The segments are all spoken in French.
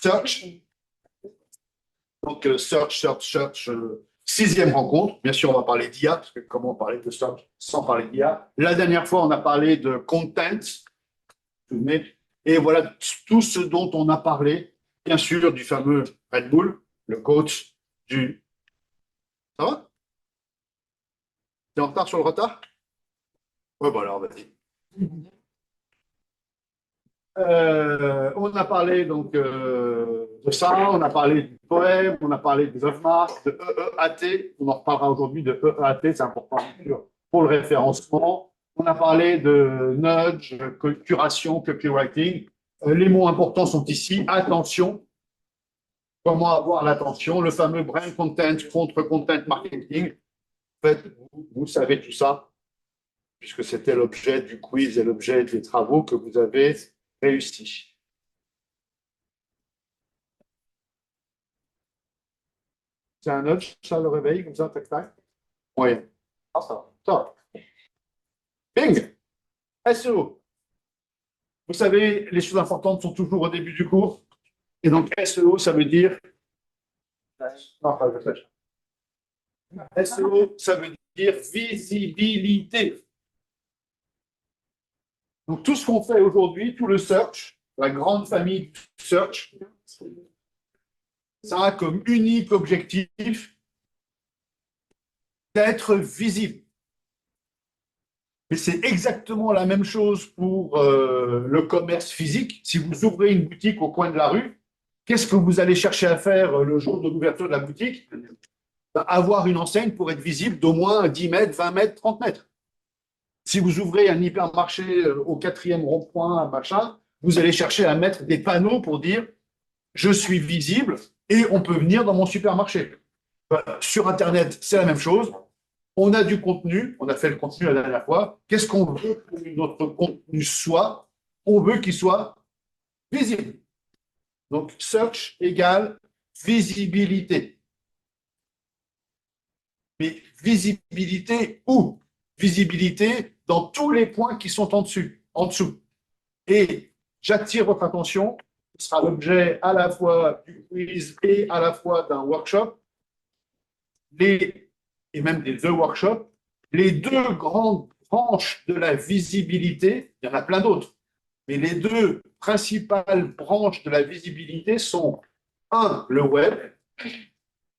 Search. Donc, search. Sixième rencontre. Bien sûr, on va parler d'IA, parce que comment parler de search sans parler d'IA. La dernière fois, on a parlé de content. Et voilà tout ce dont on a parlé. Bien sûr, du fameux Red Bull, le coach du... Ça va? T'es en retard sur le retard? Ouais, bon alors, vas-y. On a parlé donc de ça, on a parlé du poème, on a parlé des œuvres marques, de EEAT, on en reparlera aujourd'hui de EEAT, c'est important bien sûr, pour le référencement. On a parlé de nudge, curation, copywriting. Les mots importants sont ici. Attention, comment avoir l'attention, le fameux brain content contre content marketing. En fait, vous savez tout ça, puisque c'était l'objet du quiz et l'objet des travaux que vous avez réussi. C'est un nudge, ça, le réveil, comme ça, tac, tac. Oui. Ah, ça va. Ça va. Bing! SEO. Vous savez, les choses importantes sont toujours au début du cours. Et donc, SEO, ça veut dire. Non, pas SEO, ça veut dire visibilité. Donc, tout ce qu'on fait aujourd'hui, tout le search, la grande famille du search, ça a comme unique objectif d'être visible. Mais c'est exactement la même chose pour le commerce physique. Si vous ouvrez une boutique au coin de la rue, qu'est-ce que vous allez chercher à faire le jour de l'ouverture de la boutique? Avoir une enseigne pour être visible d'au moins 10 mètres, 20 mètres, 30 mètres. Si vous ouvrez un hypermarché au quatrième rond-point, machin, vous allez chercher à mettre des panneaux pour dire je suis visible et on peut venir dans mon supermarché. Sur Internet, c'est la même chose. On a du contenu, on a fait le contenu la dernière fois. Qu'est-ce qu'on veut que notre contenu soit? On veut qu'il soit visible. Donc, search égale visibilité. Mais visibilité où? Visibilité dans tous les points qui sont en dessous. Et j'attire votre attention, ce sera l'objet à la fois du quiz et à la fois d'un workshop, et même des deux workshops, les deux grandes branches de la visibilité, il y en a plein d'autres, mais les deux principales branches de la visibilité sont, un, le web,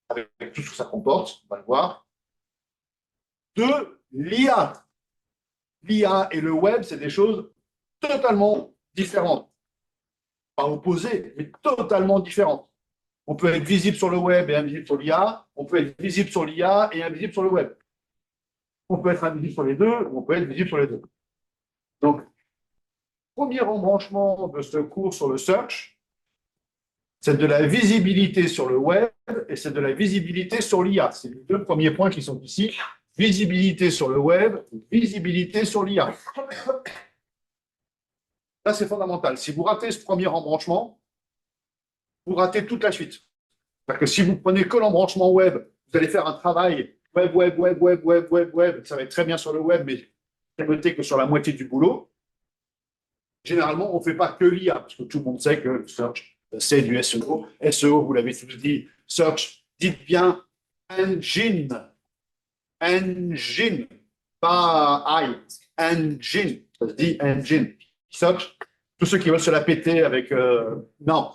avec tout ce que ça comporte, on va le voir. Deux, l'IA. L'IA et le web, c'est des choses totalement différentes. Pas opposées, mais totalement différentes. On peut être visible sur le web et invisible sur l'IA. On peut être visible sur l'IA et invisible sur le web. On peut être invisible sur les deux, ou on peut être visible sur les deux. Donc, premier embranchement de ce cours sur le search, c'est de la visibilité sur le web et c'est de la visibilité sur l'IA. C'est les deux premiers points qui sont ici. Visibilité sur le web, visibilité sur l'IA. Là, c'est fondamental. Si vous ratez ce premier embranchement, vous ratez toute la suite. Parce que si vous prenez que l'embranchement web, vous allez faire un travail web. Ça va être très bien sur le web, mais notez que sur la moitié du boulot. Généralement, on ne fait pas que l'IA, parce que tout le monde sait que le search, c'est du SEO. SEO, vous l'avez tous dit, search, dites bien engine. Engine, pas I. Engine, ça se dit engine. Search, tous ceux qui veulent se la péter avec... non.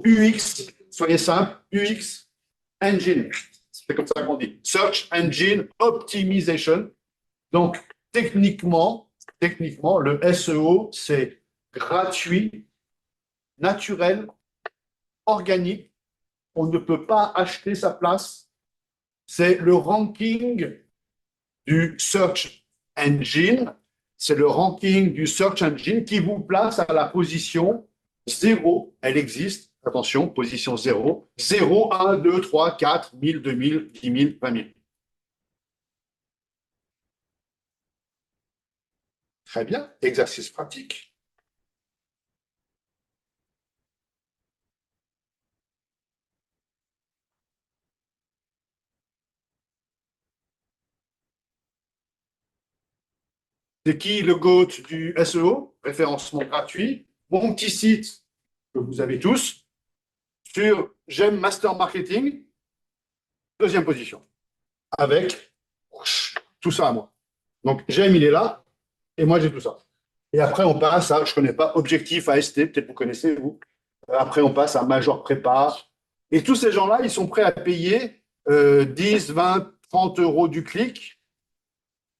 UX, soyez simple, UX, engine. C'est comme ça qu'on dit. Search Engine Optimization. Donc, techniquement, le SEO, c'est gratuit, naturel, organique. On ne peut pas acheter sa place. C'est le ranking du Search Engine. C'est le ranking du Search Engine qui vous place à la position 0. Elle existe. Attention, position 0. 0, 1, 2, 3, 4, 1000, 2000, 10 000, 20 000. Très bien, exercice pratique. C'est qui le GOAT du SEO? Référencement gratuit. Mon petit site que vous avez tous. Sur j'aime Master Marketing, deuxième position, avec tout ça à moi. Donc, j'aime, il est là, et moi, j'ai tout ça. Et après, on passe à, je ne connais pas, Objectif AST, peut-être vous connaissez, vous. Après, on passe à Major Prépa. Et tous ces gens-là, ils sont prêts à payer 10, 20, 30 euros du clic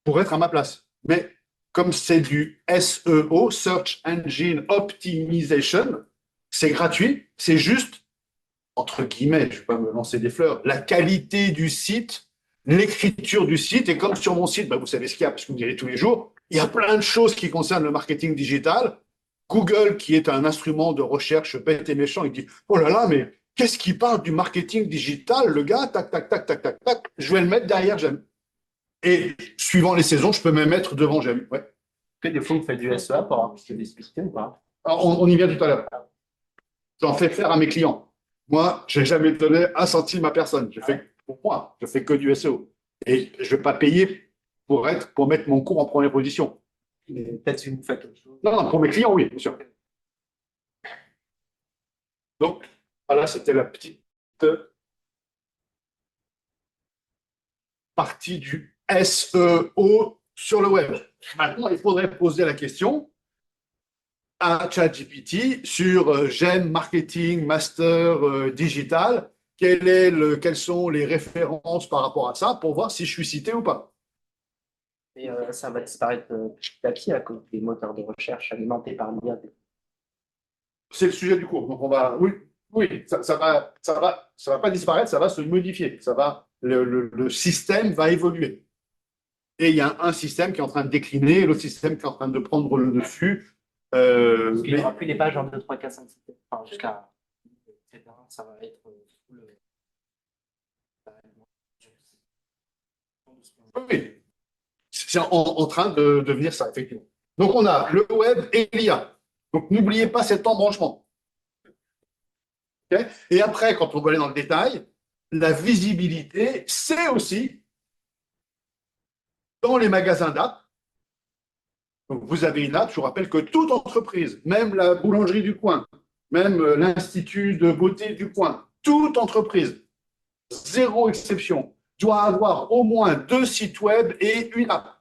pour être à ma place. Mais comme c'est du SEO, Search Engine Optimization, c'est gratuit, c'est juste, entre guillemets, je ne vais pas me lancer des fleurs, la qualité du site, l'écriture du site. Et comme sur mon site, bah, vous savez ce qu'il y a, parce que vous me direz tous les jours, il y a plein de choses qui concernent le marketing digital. Google, qui est un instrument de recherche bête et méchant, il dit, oh là là, mais qu'est-ce qui parle du marketing digital, le gars, tac, tac, tac, tac, tac, tac, je vais le mettre derrière, j'aime. Et suivant les saisons, je peux me mettre devant, j'aime. Ouais. Des fois, vous faites du SEA pour avoir plus de visibilité ou pas? Alors, on y vient tout à l'heure. J'en fais faire à mes clients. Moi, je n'ai jamais donné un centime à personne. Je fais pour moi, je fais que du SEO. Et je ne vais pas payer pour mettre mon cours en première position. Peut-être si vous faites quelque chose. Non, non, pour mes clients, oui, bien sûr. Donc, voilà, c'était la petite partie du SEO sur le web. Maintenant, il faudrait poser la question à ChatGPT sur j'aime marketing, master digital. Quelles sont les références par rapport à ça pour voir si je suis cité ou pas. Et ça va disparaître petit à petit à cause des moteurs de recherche alimentés par l'IA. C'est le sujet du cours. Donc on va, oui, oui, ça va pas disparaître, ça va se modifier. Le système va évoluer. Et il y a un système qui est en train de décliner, et l'autre système qui est en train de prendre le dessus. Parce qu'il n'y aura plus les pages en 2, 3, 4, 5, 6, enfin, jusqu'à etc. Ça va être full. Oui, c'est en train de devenir ça, effectivement. Donc on a le web et l'IA. Donc n'oubliez pas cet embranchement. Okay. Et après, quand on va aller dans le détail, la visibilité, c'est aussi dans les magasins d'app. Donc vous avez une app, je vous rappelle que toute entreprise, même la boulangerie du coin, même l'institut de beauté du coin, toute entreprise, zéro exception, doit avoir au moins 2 sites web et une app.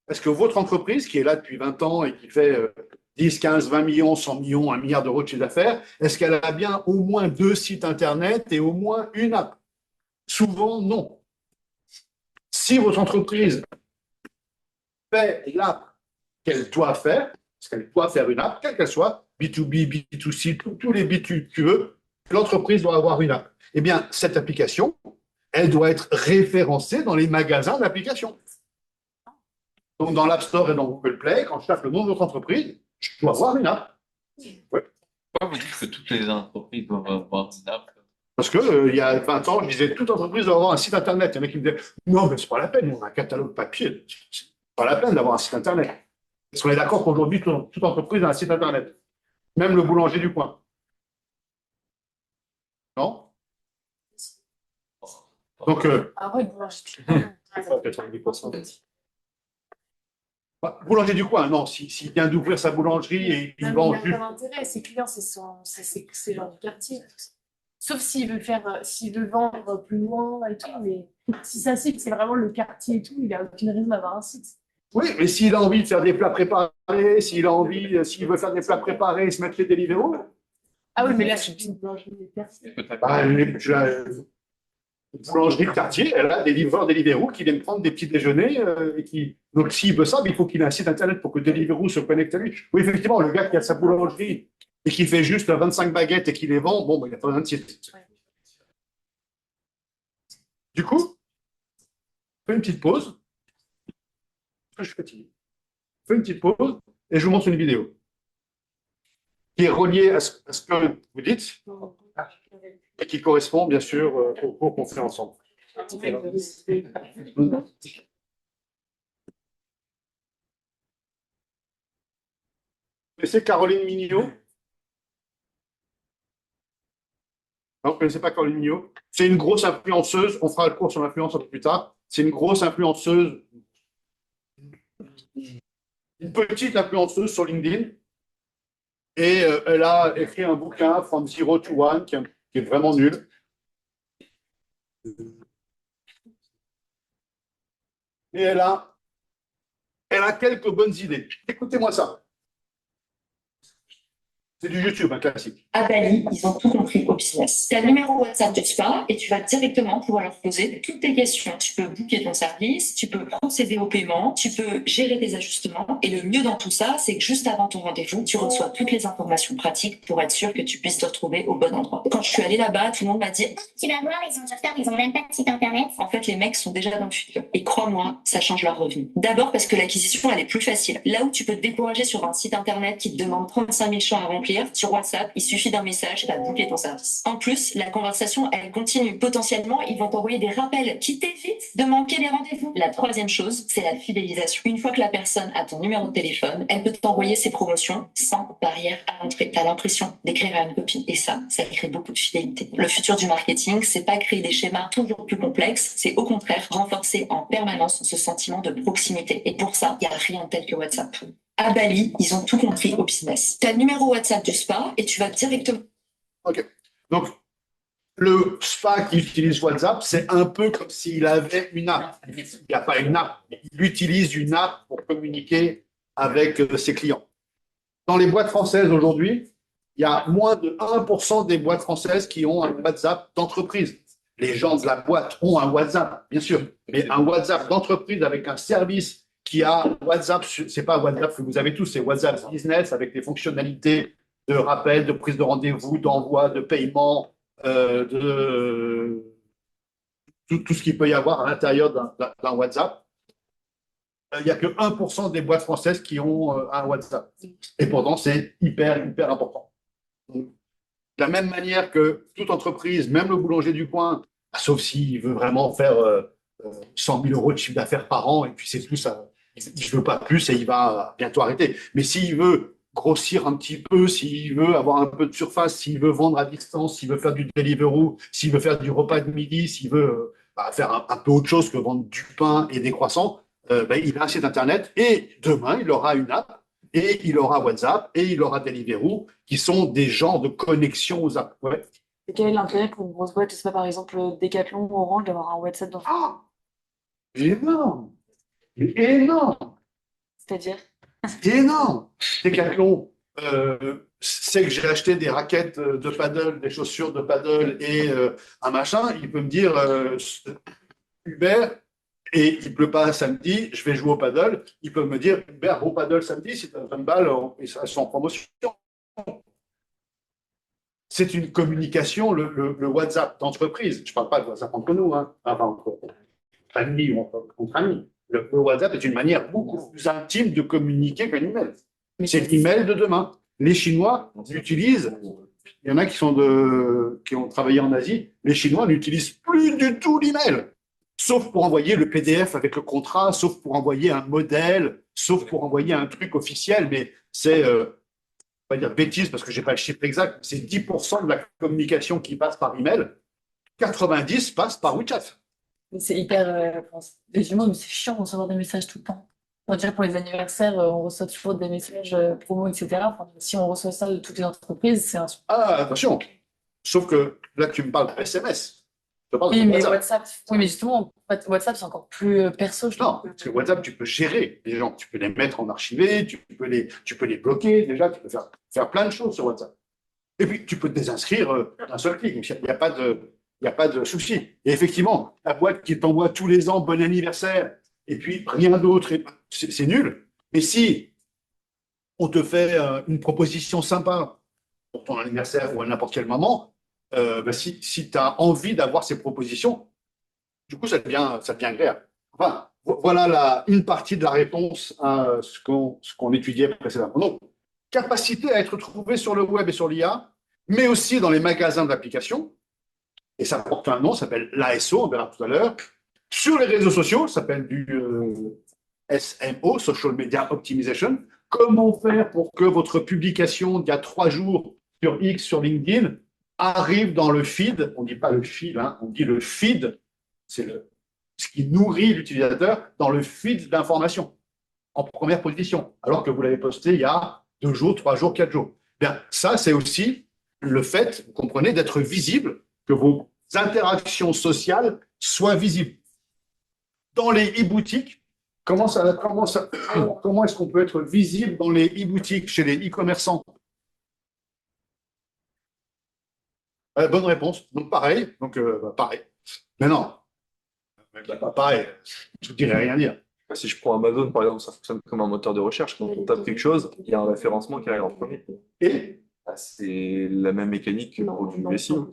Est-ce que votre entreprise, qui est là depuis 20 ans et qui fait 10, 15, 20 millions, 100 millions, 1 milliard d'euros de chiffre d'affaires, est-ce qu'elle a bien au moins 2 sites Internet et au moins une app? Souvent, non. Si votre entreprise fait l'app qu'elle doit faire, parce qu'elle doit faire une app, quelle qu'elle soit, B2B, B2C, tous les B tu veux, l'entreprise doit avoir une app. Eh bien, cette application, elle doit être référencée dans les magasins d'applications. Donc, dans l'App Store et dans Google Play, quand je tape le nom de votre entreprise, je dois avoir une app. Ouais. Pourquoi vous dites que toutes les entreprises doivent avoir une app? Parce que il y a 20 ans, je disais toute entreprise doit avoir un site Internet. Il y en a qui me disaient non, mais c'est pas la peine, on a un catalogue papier. C'est pas la peine d'avoir un site Internet. Parce qu'on est d'accord qu'aujourd'hui, toute entreprise a un site Internet. Même le boulanger du coin. Non? Donc, Ah oui, boulanger. 90%. Boulanger du coin, non, s'il vient d'ouvrir sa boulangerie et il vend Il juste. n'a pas d'intérêt, ses clients, c'est genre du quartier. Sauf s'il veut s'il veut vendre plus loin et tout, mais si sa cible, c'est vraiment le quartier et tout, il n'a aucune raison d'avoir un site. Oui, mais s'il a envie de faire des plats préparés, s'il veut faire des plats préparés et se mettre les Deliveroo, Ah oui, mais là, c'est une boulangerie des quartiers. bah, la boulangerie de quartier, elle a des livreurs Deliveroo qui viennent prendre des petits déjeuners. Donc, s'il veut ça, il faut qu'il ait un site internet pour que Deliveroo se connecte à lui. Oui, effectivement, le gars qui a sa boulangerie et qui fait juste 25 baguettes et qui les vend, bon, il n'y a pas besoin de site. Du coup, je fais une petite pause. Je suis fatigué. Je fais une petite pause et je vous montre une vidéo qui est reliée à ce que vous dites et qui correspond, bien sûr, au cours qu'on fait ensemble. C'est Caroline Mignot. Non, vous ne connaissez pas Caroline Mignot? C'est une grosse influenceuse. On fera le cours sur l'influence un peu plus tard. C'est une grosse influenceuse, une petite influenceuse sur LinkedIn Et elle a écrit un bouquin, From Zero to One, qui est vraiment nul. Et elle a quelques bonnes idées. Écoutez-moi ça. C'est du YouTube, un classique. À Bali, ils ont tout compris au business. Tu as le numéro WhatsApp de Spa et tu vas directement pouvoir leur poser toutes tes questions. Tu peux booker ton service, tu peux procéder au paiement, tu peux gérer tes ajustements. Et le mieux dans tout ça, c'est que juste avant ton rendez-vous, tu reçois toutes les informations pratiques pour être sûr que tu puisses te retrouver au bon endroit. Quand je suis allée là-bas, tout le monde m'a dit « Tu vas voir, ils ont du retard, ils ont même pas de site internet. » En fait, les mecs sont déjà dans le futur. Et crois-moi, ça change leur revenu. D'abord parce que l'acquisition, elle est plus facile. Là où tu peux te décourager sur un site internet qui te demande 35 000 champs à remplir, sur WhatsApp, il suffit d'un message, tu as booké ton service. En plus, la conversation, elle continue. Potentiellement, ils vont t'envoyer des rappels qui t'évitent de manquer les rendez-vous. La troisième chose, c'est la fidélisation. Une fois que la personne a ton numéro de téléphone, elle peut t'envoyer ses promotions sans barrière à l'entrée. Tu as l'impression d'écrire à une copine. Et ça crée beaucoup de fidélité. Le futur du marketing, c'est pas créer des schémas toujours plus complexes, c'est au contraire renforcer en permanence ce sentiment de proximité. Et pour ça, il n'y a rien de tel que WhatsApp. À Bali, ils ont tout compris au business. Tu as le numéro WhatsApp du spa et tu vas directement. OK. Donc, le spa qui utilise WhatsApp, c'est un peu comme s'il avait une app. Il n'y a pas une app. Il utilise une app pour communiquer avec ses clients. Dans les boîtes françaises aujourd'hui, il y a moins de 1% des boîtes françaises qui ont un WhatsApp d'entreprise. Les gens de la boîte ont un WhatsApp, bien sûr, mais un WhatsApp d'entreprise avec un service qui a WhatsApp, c'est pas WhatsApp que vous avez tous, c'est WhatsApp Business avec des fonctionnalités de rappel, de prise de rendez-vous, d'envoi, de paiement, de tout ce qu'il peut y avoir à l'intérieur d'un WhatsApp. Il n'y a que 1% des boîtes françaises qui ont un WhatsApp. Et pourtant, c'est hyper important. Donc, de la même manière que toute entreprise, même le boulanger du coin, sauf s'il veut vraiment faire 100 000 euros de chiffre d'affaires par an, et puis c'est tout ça, il ne veut pas plus et il va bientôt arrêter. Mais s'il veut grossir un petit peu, s'il veut avoir un peu de surface, s'il veut vendre à distance, s'il veut faire du Deliveroo, s'il veut faire du repas de midi, s'il veut faire un peu autre chose que vendre du pain et des croissants, il a un site internet et demain, il aura une app et il aura WhatsApp et il aura Deliveroo qui sont des genres de connexion aux apps. Ouais. Et quel est l'intérêt pour une grosse boîte, je sais pas, par exemple Decathlon ou Orange, d'avoir un WhatsApp dans Ah, énorme! Énorme! C'est-à-dire? Énorme! Decathlon, c'est que j'ai acheté des raquettes de paddle, des chaussures de paddle et un machin, il peut me dire Hubert, et il pleut pas samedi, je vais jouer au paddle. Il peut me dire Hubert, au paddle samedi, si tu as une balle, elles sont en promotion. C'est une communication, le WhatsApp d'entreprise. Je ne parle pas de WhatsApp entre nous, hein, enfin, entre amis ou entre amis. Le WhatsApp est une manière beaucoup plus intime de communiquer qu'un email. C'est l'email de demain. Les Chinois l'utilisent. Il y en a qui ont travaillé en Asie. Les Chinois n'utilisent plus du tout l'email. Sauf pour envoyer le PDF avec le contrat, sauf pour envoyer un modèle, sauf pour envoyer un truc officiel. Mais c'est, on va dire bêtise parce que je n'ai pas le chiffre exact, c'est 10% de la communication qui passe par email, 90 passe par WeChat. C'est hyper. Mais c'est chiant de recevoir des messages tout le temps. On dirait pour les anniversaires, on reçoit toujours des messages promo, etc. Enfin, si on reçoit ça de toutes les entreprises, c'est un. Ah, attention. Sauf que là, tu me parles de SMS. Je te parle de Oui, mais WhatsApp. WhatsApp, oui, mais justement, WhatsApp, c'est encore plus perso, je Non, trouve. parce que WhatsApp, tu peux gérer les gens. Tu peux les mettre en archivé, tu peux les bloquer. Déjà, tu peux faire plein de choses sur WhatsApp. Et puis, tu peux te désinscrire d'un seul clic. Il n'y a pas de souci. Et effectivement, la boîte qui t'envoie tous les ans bon anniversaire, et puis rien d'autre, c'est nul. Mais si on te fait une proposition sympa pour ton anniversaire ou à n'importe quel moment, si tu as envie d'avoir ces propositions, du coup, ça devient agréable. Enfin, voilà une partie de la réponse à ce qu'on étudiait précédemment. Donc, capacité à être trouvé sur le web et sur l'IA, mais aussi dans les magasins d'applications. Et ça porte un nom, ça s'appelle l'ASO, on verra tout à l'heure. Sur les réseaux sociaux, ça s'appelle du SMO, Social Media Optimization. Comment faire pour que votre publication d'il y a 3 jours sur X, sur LinkedIn, arrive dans le feed, on ne dit pas le fil, hein, on dit le feed, c'est ce qui nourrit l'utilisateur dans le feed d'information, en première position, alors que vous l'avez posté il y a 2 jours, 3 jours, 4 jours. Bien, ça, c'est aussi le fait, vous comprenez, d'être visible, que vos interactions sociales soient visibles. Dans les e-boutiques, comment est-ce qu'on peut être visible dans les e-boutiques, chez les e-commerçants? Bonne réponse. Donc, pareil. Donc, pareil. Mais non, pas pareil. Je ne dirais rien dire. Si je prends Amazon, par exemple, ça fonctionne comme un moteur de recherche. Quand on tape quelque chose, il y a un référencement qui arrive en premier. Et, Ah, c'est la même mécanique que pour du SEO.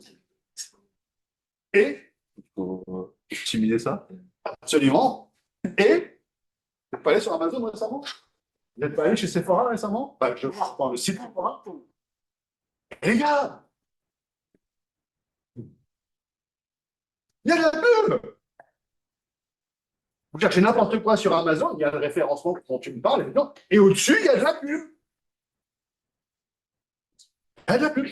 et, Il faut optimiser ça. absolument. Et, vous n'êtes pas allé sur Amazon récemment? Vous n'êtes pas allé chez Sephora récemment? Je prends le site Sephora. Et les gars, il y a de la pub! Vous cherchez n'importe quoi sur Amazon, il y a le référencement dont tu me parles, évidemment, et au-dessus, il y a de la pub. Il y a de la pub.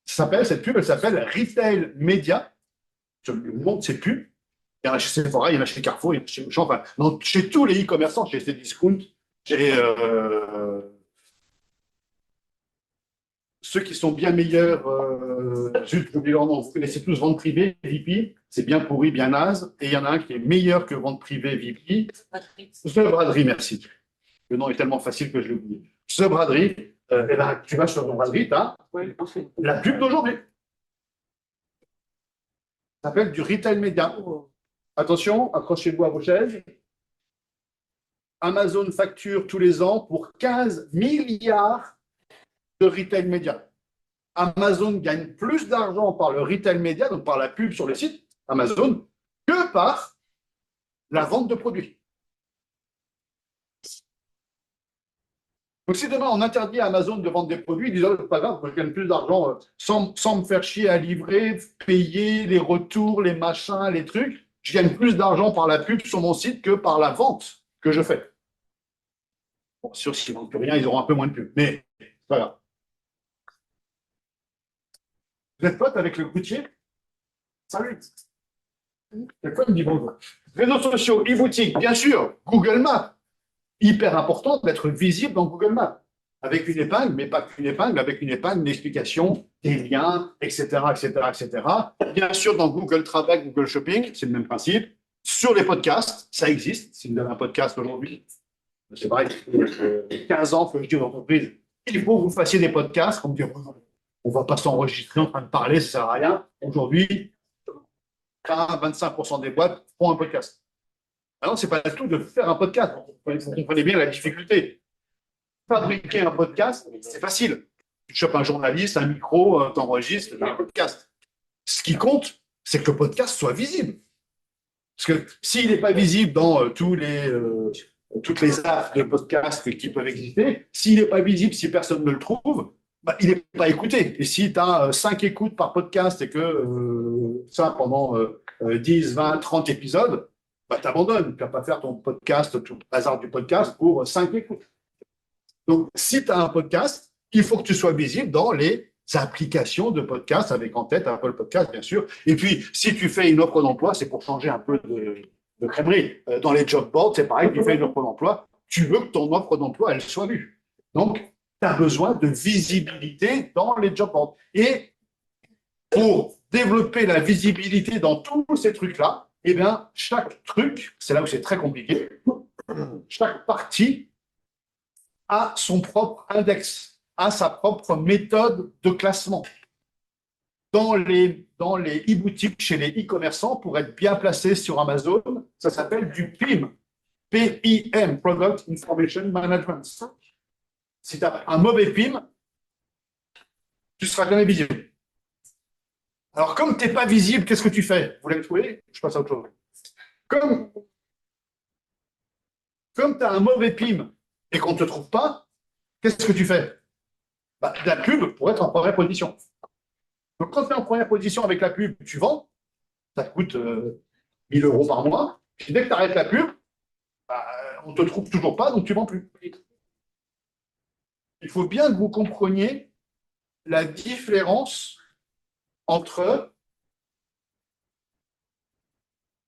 Cette pub, elle s'appelle Retail Media. Je vous montre ces pubs. Il y en a chez Sephora, il y en a chez Carrefour, il y en a chez Auchan, enfin, chez tous les e-commerçants, chez Cdiscount, chez ceux qui sont bien meilleurs, zut, j'oublie leur nom, vous connaissez tous Vente Privée, VP, c'est bien pourri, bien naze, et il y en a un qui est meilleur que Vente Privée, VP, The Braderie, merci. Le nom est tellement facile que je l'ai oublié. The Braderie, eh ben, tu vas sur The Braderie, tu as la pub d'aujourd'hui. Ça s'appelle du retail média. Attention, accrochez-vous à vos chaises. Amazon facture tous les ans pour 15 milliards de retail média. Amazon gagne plus d'argent par le retail média, donc par la pub sur le site Amazon, que par la vente de produits. Donc si demain on interdit à Amazon de vendre des produits, ils disent oh, pas grave, je gagne plus d'argent sans me faire chier à livrer, payer les retours, les machins, les trucs, je gagne plus d'argent par la pub sur mon site que par la vente que je fais. Bon, sûr, s'ils ne vendent plus rien, ils auront un peu moins de pub, mais c'est pas grave. Vous êtes pote avec le routier? Salut. Quelqu'un me dit bonjour. Réseaux sociaux, e-boutique, bien sûr, Google Maps. Hyper important d'être visible dans Google Maps. Avec une épingle, mais pas qu'une épingle, avec une épingle, une explication, des liens, etc., etc., etc. Bien sûr, dans Google Travail, Google Shopping, c'est le même principe. Sur les podcasts, ça existe. Si vous avez un podcast aujourd'hui, c'est vrai, 15 ans que je dis aux entreprises, il faut que vous fassiez des podcasts. On me dit, on ne va pas s'enregistrer en train de parler, ça ne sert à rien. Aujourd'hui, 25% des boîtes font un podcast. Alors, ce n'est pas le tout de faire un podcast. Vous comprenez bien la difficulté. Fabriquer un podcast, c'est facile. Tu chopes un journaliste, un micro, t'enregistres, un podcast. Ce qui compte, c'est que le podcast soit visible. Parce que s'il n'est pas visible dans toutes les apps de podcast qui peuvent exister, s'il n'est pas visible, si personne ne le trouve, bah, il n'est pas écouté. Et si tu as 5 écoutes par podcast et que ça pendant 10, 20, 30 épisodes, bah, tu abandonnes. Tu ne vas pas faire ton podcast, tout le hasard du podcast pour 5 écoutes. Donc, si tu as un podcast, il faut que tu sois visible dans les applications de podcast, avec en tête Apple Podcast, bien sûr. Et puis, si tu fais une offre d'emploi, c'est pour changer un peu de crèmerie. Dans les job boards, c'est pareil, tu fais une offre d'emploi, tu veux que ton offre d'emploi, elle soit vue. Donc, tu as besoin de visibilité dans les job boards. Et pour développer la visibilité dans tous ces trucs-là, eh bien, chaque truc, c'est là où c'est très compliqué, chaque partie a son propre index, a sa propre méthode de classement. Dans les e-boutiques, chez les e-commerçants, pour être bien placé sur Amazon, ça s'appelle du PIM. P-I-M, Product Information Management. Si tu as un mauvais PIM, tu ne seras jamais visible. Alors, comme tu n'es pas visible, qu'est-ce que tu fais? Vous voulez me trouver? Je passe à autre chose. Comme tu as un mauvais PIM et qu'on ne te trouve pas, qu'est-ce que tu fais? Bah, de la pub pour être en première position. Donc, quand tu es en première position avec la pub, tu vends, ça te coûte 1 000 € par mois. Puis dès que tu arrêtes la pub, bah, on ne te trouve toujours pas, donc tu ne vends plus. Il faut bien que vous compreniez la différence entre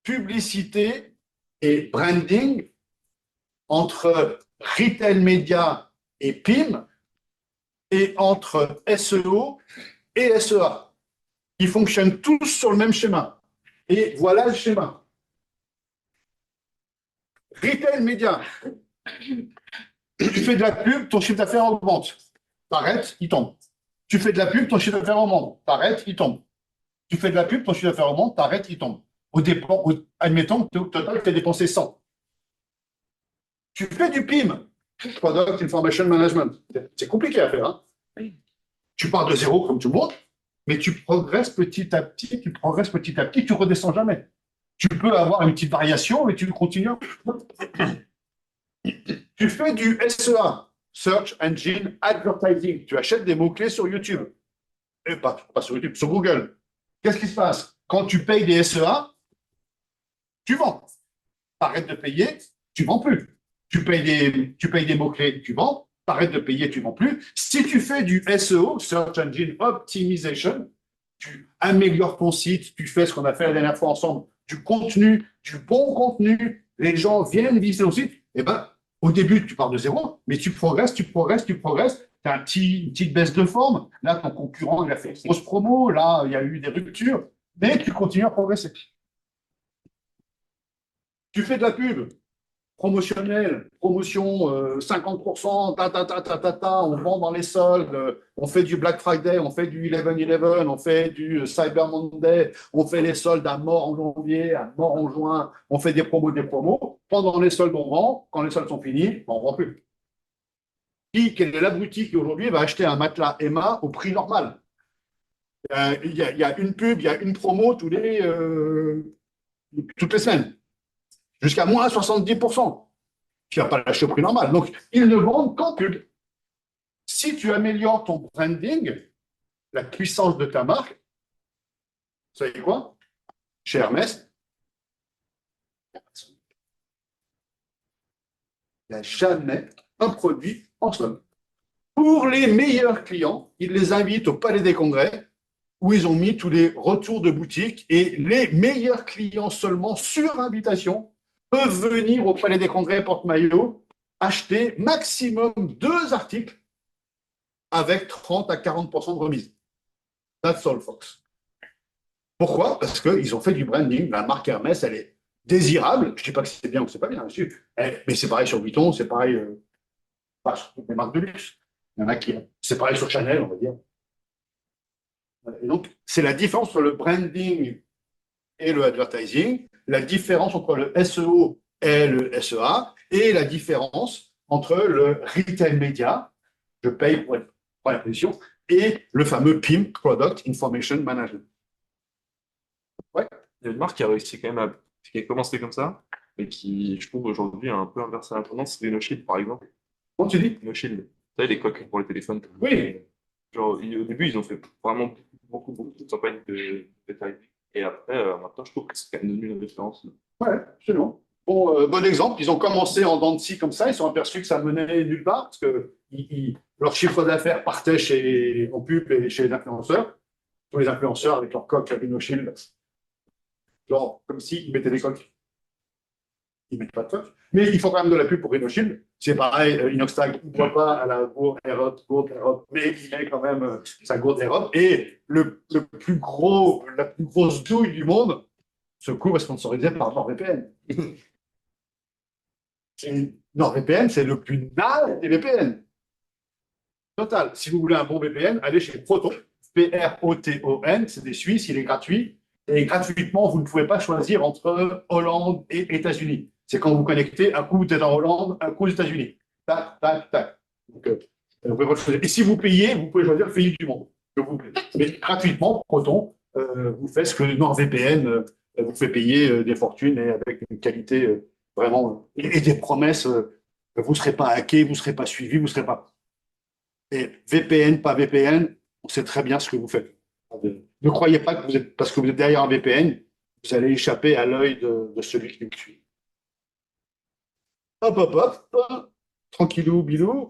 publicité et branding, entre retail média et PIM, et entre SEO et SEA. Ils fonctionnent tous sur le même schéma. Et voilà le schéma. Retail média. Tu fais de la pub, ton chiffre d'affaires augmente. T'arrêtes, il tombe. Tu fais de la pub, ton chiffre d'affaires augmente. T'arrêtes, il tombe. Tu fais de la pub, ton chiffre d'affaires augmente, t'arrêtes, il tombe. Admettons que au total, tu as dépensé 100. Tu fais du PIM, Product Information Management. C'est compliqué à faire. Hein. Tu pars de zéro comme tout le monde, mais tu progresses petit à petit, tu redescends jamais. Tu peux avoir une petite variation, mais tu continues. Tu fais du SEA, Search Engine Advertising. Tu achètes des mots-clés sur YouTube. Et pas sur YouTube, sur Google. Qu'est-ce qui se passe? Quand tu payes des SEA, tu vends. T'arrêtes de payer, tu vends plus. Tu payes des mots-clés, tu vends. T'arrêtes de payer, tu vends plus. Si tu fais du SEO, Search Engine Optimization, tu améliores ton site, tu fais ce qu'on a fait la dernière fois ensemble, du contenu, du bon contenu, les gens viennent visiter ton site, et ben, au début, tu pars de zéro, mais tu progresses, tu as une petite baisse de forme. Là, ton concurrent, il a fait une grosse promo, là, il y a eu des ruptures, mais tu continues à progresser. Tu fais de la pub promotionnelle, promotion 50%, on vend dans les soldes, on fait du Black Friday, on fait du 11/11, on fait du Cyber Monday, on fait les soldes à mort en janvier, à mort en juin, on fait des promos. Pendant les soldes, on vend. Quand les soldes sont finis, on ne vend plus. Quel est l'abruti qui aujourd'hui va acheter un matelas Emma au prix normal? Il y a une pub, il y a une promo toutes les semaines. Jusqu'à moins 70%. Tu ne vas pas l'acheter au prix normal. Donc, ils ne vendent qu'en pub. Si tu améliores ton branding, la puissance de ta marque, vous savez quoi? Chez Hermès, il n'y a jamais un produit en solde. Pour les meilleurs clients, ils les invitent au Palais des Congrès, où ils ont mis tous les retours de boutique, et les meilleurs clients seulement, sur invitation, peuvent venir au Palais des Congrès porte-maillot, acheter maximum 2 articles avec 30 à 40% de remise. That's all, folks. Pourquoi? Parce qu'ils ont fait du branding. La marque Hermès, elle est désirable. Je ne dis pas que c'est bien ou c'est pas bien, mais c'est pareil sur Vuitton, c'est pareil pas sur toutes les marques de luxe. Il y en a qui... C'est pareil sur Chanel, on va dire. Et donc, c'est la différence entre le branding et le advertising, la différence entre le SEO et le SEA, et la différence entre le retail media, je paye pour la position, et le fameux PIM, Product Information Management. Il y a une marque qui a réussi quand même qui a commencé comme ça, mais qui, je trouve, aujourd'hui a un peu inversé la tendance, c'est InnoShield, par exemple. Comment tu dis? InnoShield. Vous savez, les coques pour les téléphones. Oui. Genre, au début, ils ont fait vraiment beaucoup de campagnes de détail. Et après, maintenant, je trouve que c'est quand même devenu une référence. Ouais, absolument. Bon exemple, ils ont commencé en dents de scie comme ça, ils sont aperçus que ça menait nulle part, parce que leur chiffre d'affaires partait en pub et chez les influenceurs. Tous les influenceurs avec leur coque à InnoShield, genre comme s'ils mettaient des coques. Ils ne mettent pas de coque. Mais ils font quand même de la pub pour InnoShield. C'est pareil, Inoxtag ne boit pas à la gourde Aérope, mais il met quand même sa gourde Aérope. Et la plus grosse douille du monde, ce cours est sponsorisé par NordVPN. NordVPN, c'est le plus naze des VPN. Total. Si vous voulez un bon VPN, allez chez Proton. Proton, c'est des Suisses, il est gratuit. Et gratuitement, vous ne pouvez pas choisir entre Hollande et États-Unis. C'est quand vous connectez, un coup, vous êtes en Hollande, un coup aux États-Unis. Tac, tac, tac. Donc, vous pouvez pas choisir. Et si vous payez, vous pouvez choisir le pays du monde. Mais gratuitement, Proton, vous faites ce que NordVPN vous fait payer des fortunes et avec une qualité vraiment. Et des promesses, vous ne serez pas hacké, vous ne serez pas suivi, vous ne serez pas. Et VPN, pas VPN, on sait très bien ce que vous faites. Ne croyez pas que parce que vous êtes derrière un VPN, vous allez échapper à l'œil de celui qui vous suit. Hop, tranquillou, bilou.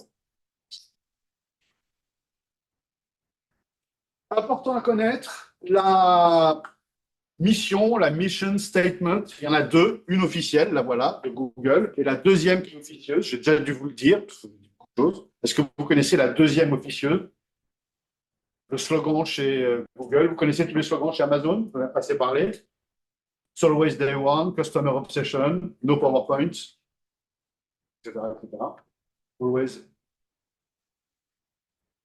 Important à connaître, la mission statement, il y en a 2, une officielle, la voilà, de Google, et la deuxième qui est officieuse, j'ai déjà dû vous le dire, parce que je dis beaucoup de choses. Est-ce que vous connaissez la deuxième officieuse? Le slogan chez Google, vous connaissez tous les slogans chez Amazon? Vous en avez assez parlé. It's always day one, customer obsession, no PowerPoints, etc., etc. Always.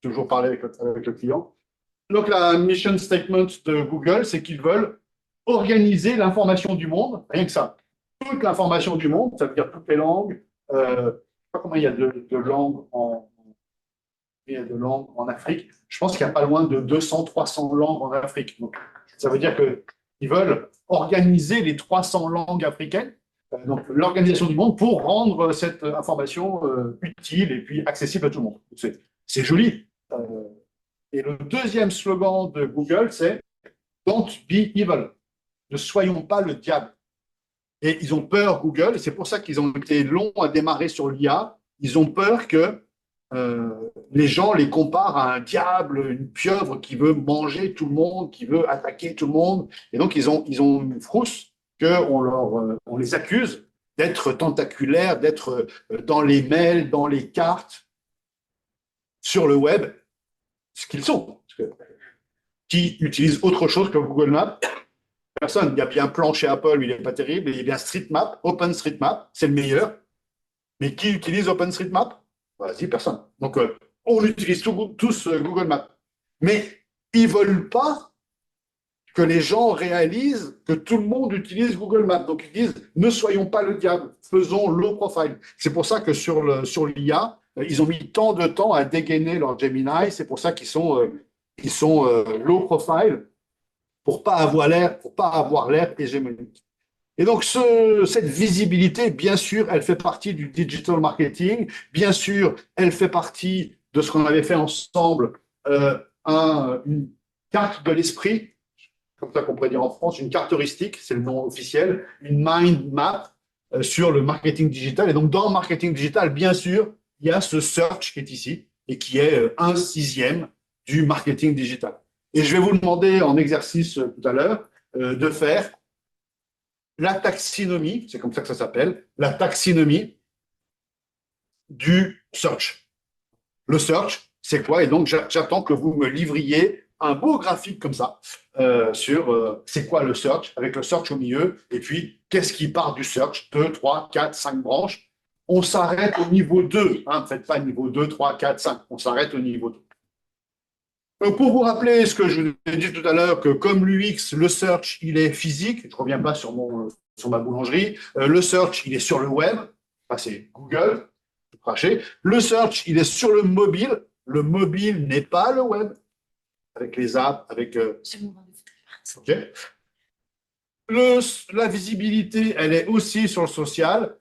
Toujours parler avec le client. Donc, la mission statement de Google, c'est qu'ils veulent organiser l'information du monde, rien que ça. Toute l'information du monde, ça veut dire toutes les langues. Je ne sais pas combien il y a de langues en Afrique. Je pense qu'il n'y a pas loin de 200, 300 langues en Afrique. Donc, ça veut dire qu'ils veulent organiser les 300 langues africaines, donc l'organisation du monde, pour rendre cette information utile et puis accessible à tout le monde. C'est joli. Et le deuxième slogan de Google, c'est Don't be evil. Ne soyons pas le diable. Et ils ont peur, Google, et c'est pour ça qu'ils ont été longs à démarrer sur l'IA. Ils ont peur que les gens les comparent à un diable, une pieuvre qui veut manger tout le monde, qui veut attaquer tout le monde. Et donc, ils ont une frousse on les accuse d'être tentaculaires, d'être dans les mails, dans les cartes, sur le web, ce qu'ils sont. Qui utilisent autre chose que Google Maps? Personne. Il y a bien un plan chez Apple, mais il n'est pas terrible. Il y a bien OpenStreetMap, c'est le meilleur. Mais qui utilise OpenStreetMap? Vas-y, personne. Donc, on utilise tous Google Maps. Mais ils ne veulent pas que les gens réalisent que tout le monde utilise Google Maps. Donc, ils disent, ne soyons pas le diable, faisons low profile. C'est pour ça que sur l'IA, ils ont mis tant de temps à dégainer leur Gemini. C'est pour ça qu'ils sont low profile pour pas avoir l'air hégémonique. Et donc, cette visibilité, bien sûr, elle fait partie du digital marketing. Bien sûr, elle fait partie de ce qu'on avait fait ensemble, une carte de l'esprit, comme ça qu'on pourrait dire en France, une carte heuristique, c'est le nom officiel, une mind map sur le marketing digital. Et donc, dans le marketing digital, bien sûr, il y a ce search qui est ici et qui est 1/6 du marketing digital. Et je vais vous demander en exercice tout à l'heure de faire la taxinomie, c'est comme ça que ça s'appelle, la taxinomie du search. Le search, c'est quoi? Et donc, j'attends que vous me livriez un beau graphique comme ça sur c'est quoi le search, avec le search au milieu, et puis qu'est-ce qui part du search? 2, 3, 4, 5 branches. On s'arrête au niveau 2. Ne faites pas niveau 2, 3, 4, 5. On s'arrête au niveau 2. Pour vous rappeler ce que je vous ai dit tout à l'heure, que comme l'UX, le search, il est physique. Je ne reviens pas sur ma boulangerie. Le search, il est sur le web. C'est Google. Le search, il est sur le mobile. Le mobile n'est pas le web. Avec les apps, avec... OK. La visibilité, elle est aussi sur le social.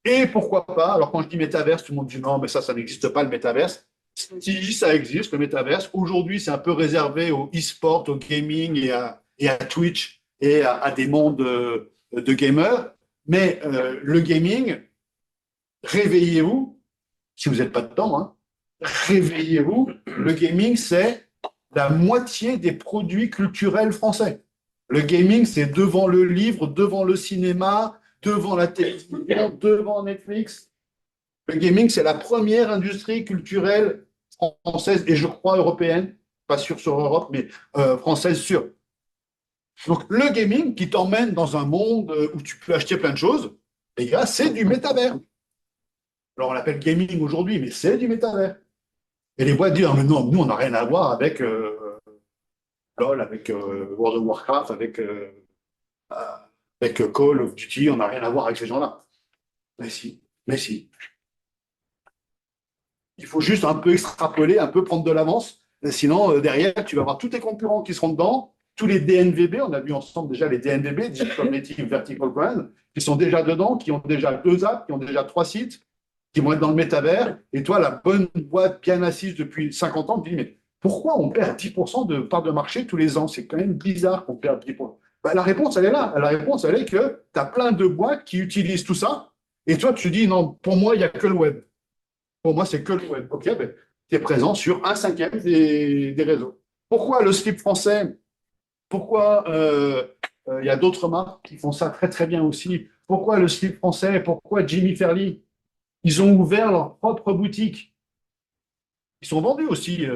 Et pourquoi pas, alors quand je dis métaverse, tout le monde dit non, mais ça n'existe pas, le métaverse. Si ça existe, le métaverse, aujourd'hui, c'est un peu réservé au e-sport, au gaming et à Twitch et à des mondes de gamers. Mais le gaming, réveillez-vous, si vous n'êtes pas dedans, hein, réveillez-vous, le gaming, c'est la moitié des produits culturels français. Le gaming, c'est devant le livre, devant le cinéma, devant la télévision, devant Netflix. Le gaming, c'est la première industrie culturelle française et je crois européenne, pas sûr sur Europe, mais française sûre. Donc le gaming qui t'emmène dans un monde où tu peux acheter plein de choses, les gars, c'est du métavers. Alors on l'appelle gaming aujourd'hui, mais c'est du métavers. Et les boîtes disent, mais non, nous on n'a rien à voir avec LOL, avec World of Warcraft, avec Call of Duty, on n'a rien à voir avec ces gens-là. Mais si. Il faut juste un peu extrapoler, un peu prendre de l'avance. Sinon, derrière, tu vas avoir tous tes concurrents qui seront dedans, tous les DNVB, on a vu ensemble déjà les DNVB, Digital Native Vertical Brand, qui sont déjà dedans, qui ont déjà 2 apps, qui ont déjà 3 sites, qui vont être dans le métavers. Et toi, la bonne boîte bien assise depuis 50 ans, tu te dis, mais pourquoi on perd 10% de part de marché tous les ans? C'est quand même bizarre qu'on perde 10%. La réponse, elle est là. La réponse, elle est que tu as plein de boîtes qui utilisent tout ça. Et toi, tu te dis, non, pour moi, il n'y a que le web. Pour moi, c'est que le web. OK, ben, tu es présent sur 1/5 des réseaux. Pourquoi le slip français? Pourquoi il y a d'autres marques qui font ça très, très bien aussi? Pourquoi le slip français? Pourquoi Jimmy Fairly? Ils ont ouvert leur propre boutique. Ils sont vendus aussi,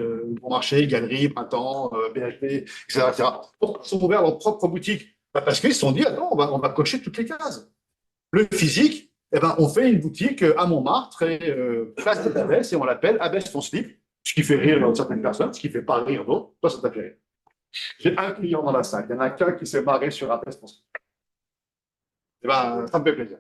Bon Marché, Galeries, Printemps, BHP, etc. Pourquoi ils ont ouvert leur propre boutique? Bah, parce qu'ils se sont dit, attends, on va cocher toutes les cases. Le physique, eh ben, on fait une boutique à Montmartre, et, place de l'Abbesse, et on l'appelle Abbesse ton slip, ce qui fait rire certaines personnes, ce qui ne fait pas rire d'autres. Toi, ça t'a fait rire. J'ai un client dans la salle, il y en a qu'un qui s'est marré sur Abbesse ton slip. Eh ben, ça me fait plaisir.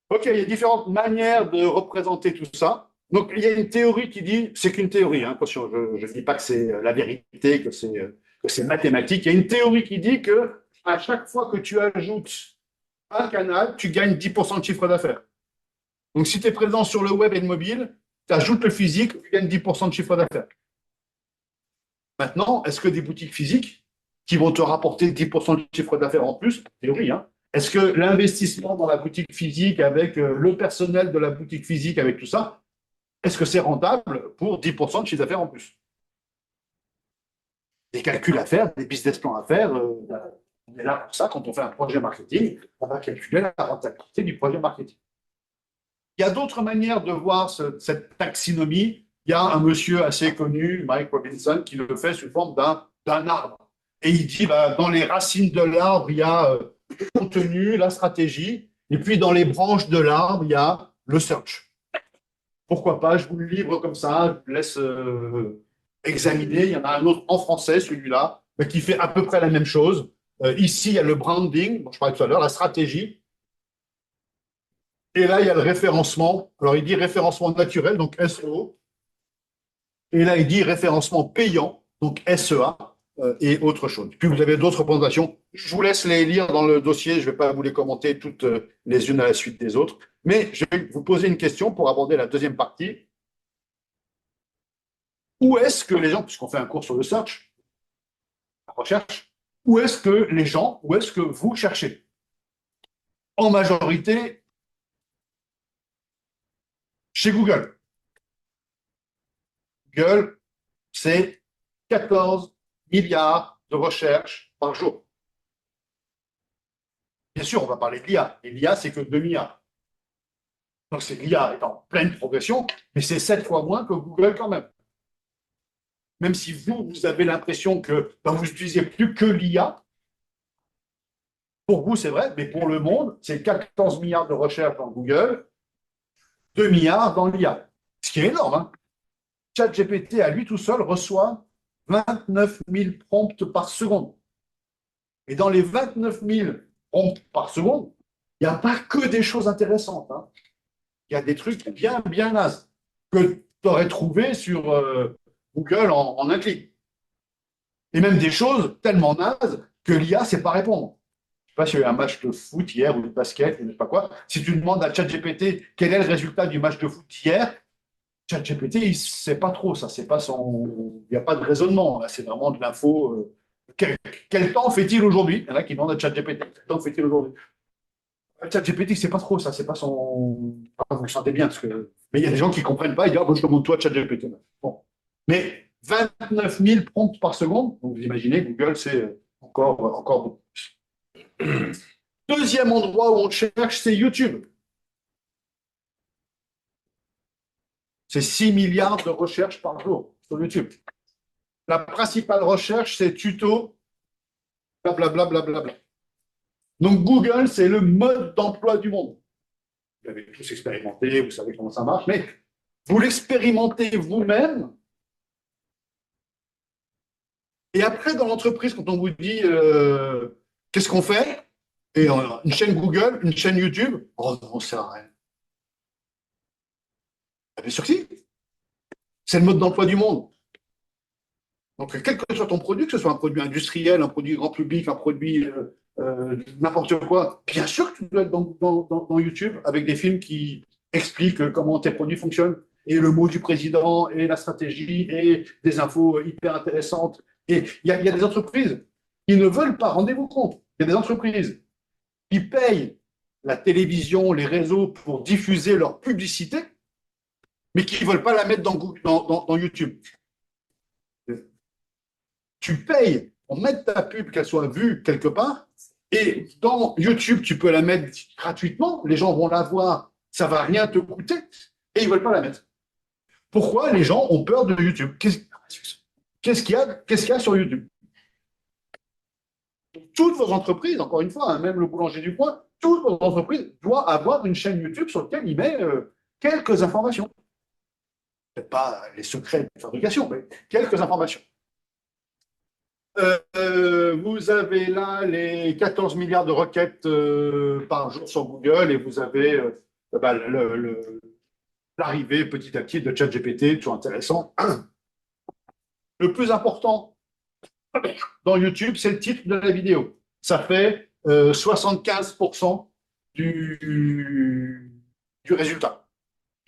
Ok, il y a différentes manières de représenter tout ça. Donc, il y a une théorie qui dit, c'est qu'une théorie, hein, attention, je ne dis pas que c'est la vérité, que c'est mathématique. Il y a une théorie qui dit que à chaque fois que tu ajoutes un canal, tu gagnes 10% de chiffre d'affaires. Donc, si tu es présent sur le web et le mobile, tu ajoutes le physique, tu gagnes 10% de chiffre d'affaires. Maintenant, est-ce que des boutiques physiques qui vont te rapporter 10% de chiffre d'affaires en plus, théorie, hein, est-ce que l'investissement dans la boutique physique avec le personnel de la boutique physique, avec tout ça, est-ce que c'est rentable pour 10% de chiffre d'affaires en plus? Des calculs à faire, des business plans à faire. On est là pour ça, quand on fait un projet marketing, on va calculer la rentabilité du projet marketing. Il y a d'autres manières de voir cette taxinomie. Il y a un monsieur assez connu, Mike Robinson, qui le fait sous forme d'un arbre. Et il dit, bah, dans les racines de l'arbre, il y a le contenu, la stratégie, et puis dans les branches de l'arbre, il y a le search. Pourquoi pas, je vous le livre comme ça, je vous laisse examiner. Il y en a un autre en français, celui-là, qui fait à peu près la même chose. Ici, il y a le branding, dont je parlais tout à l'heure, la stratégie. Et là, il y a le référencement. Alors, il dit référencement naturel, donc SEO. Et là, il dit référencement payant, donc SEA, et autre chose. Puis, vous avez d'autres représentations. Je vous laisse les lire dans le dossier. Je ne vais pas vous les commenter toutes les unes à la suite des autres. Mais je vais vous poser une question pour aborder la deuxième partie. Où est-ce que les gens, puisqu'on fait un cours sur le search, la recherche, où est-ce que vous cherchez? En majorité, chez Google. Google, c'est 14 milliards de recherches par jour. Bien sûr, on va parler de l'IA. Et l'IA, c'est que 2 milliards. Donc, l'IA est en pleine progression, mais c'est 7 fois moins que Google quand même. Même si vous avez l'impression que vous n'utilisez plus que l'IA, pour vous, c'est vrai, mais pour le monde, c'est 14 milliards de recherches dans Google, 2 milliards dans l'IA. Ce qui est énorme, hein. ChatGPT, à lui tout seul, reçoit 29 000 prompts par seconde. Et dans les 29 000 prompts par seconde, il n'y a pas que des choses intéressantes, hein. Il y a des trucs bien, bien nazes que tu aurais trouvé sur Google en un clic. Et même des choses tellement nazes que l'IA ne sait pas répondre. Je ne sais pas s'il y a eu un match de foot hier ou de basket, ou je ne sais pas quoi. Si tu demandes à ChatGPT quel est le résultat du match de foot d'hier, ChatGPT, il ne sait pas trop ça. C'est pas son... Il n'y a pas de raisonnement. C'est vraiment de l'info. Quel temps fait-il aujourd'hui? Il y en a qui demandent à ChatGPT quel temps fait-il aujourd'hui? ChatGPT, c'est pas trop ça. C'est pas son. Ah, vous le sentez bien. Parce que... Mais il y a des gens qui ne comprennent pas. Ils disent, je demande toi ChatGPT. Bon. Mais 29 000 prompts par seconde. Donc vous imaginez, Google, c'est encore beaucoup plus. Deuxième endroit où on cherche, c'est YouTube. C'est 6 milliards de recherches par jour sur YouTube. La principale recherche, c'est tuto, blablabla. Bla. Donc Google, c'est le mode d'emploi du monde. Vous avez tous expérimenté, vous savez comment ça marche, mais vous l'expérimentez vous-même. Et après, dans l'entreprise, quand on vous dit qu'est-ce qu'on fait? Et une chaîne Google, une chaîne YouTube, oh non, ça sert à rien. Bien sûr que si. C'est le mode d'emploi du monde. Donc, quel que soit ton produit, que ce soit un produit industriel, un produit grand public, un produit n'importe quoi, bien sûr que tu dois être dans YouTube avec des films qui expliquent comment tes produits fonctionnent, et le mot du président, et la stratégie, et des infos hyper intéressantes. Et il y a des entreprises qui ne veulent pas, rendez-vous compte, il y a des entreprises qui payent la télévision, les réseaux pour diffuser leur publicité, mais qui ne veulent pas la mettre dans YouTube. Tu payes pour mettre ta pub, qu'elle soit vue quelque part, et dans YouTube, tu peux la mettre gratuitement, les gens vont la voir, ça ne va rien te coûter, et ils ne veulent pas la mettre. Pourquoi les gens ont peur de YouTube? Qu'est-ce qu'il y a sur YouTube? Toutes vos entreprises, encore une fois, hein, même le boulanger du coin, toutes vos entreprises doivent avoir une chaîne YouTube sur laquelle il met quelques informations. Peut-être pas les secrets de fabrication, mais quelques informations. Vous avez là les 14 milliards de requêtes par jour sur Google et vous avez bah, l'arrivée petit à petit de ChatGPT, toujours intéressant. Le plus important dans YouTube, c'est le titre de la vidéo. Ça fait 75% du résultat.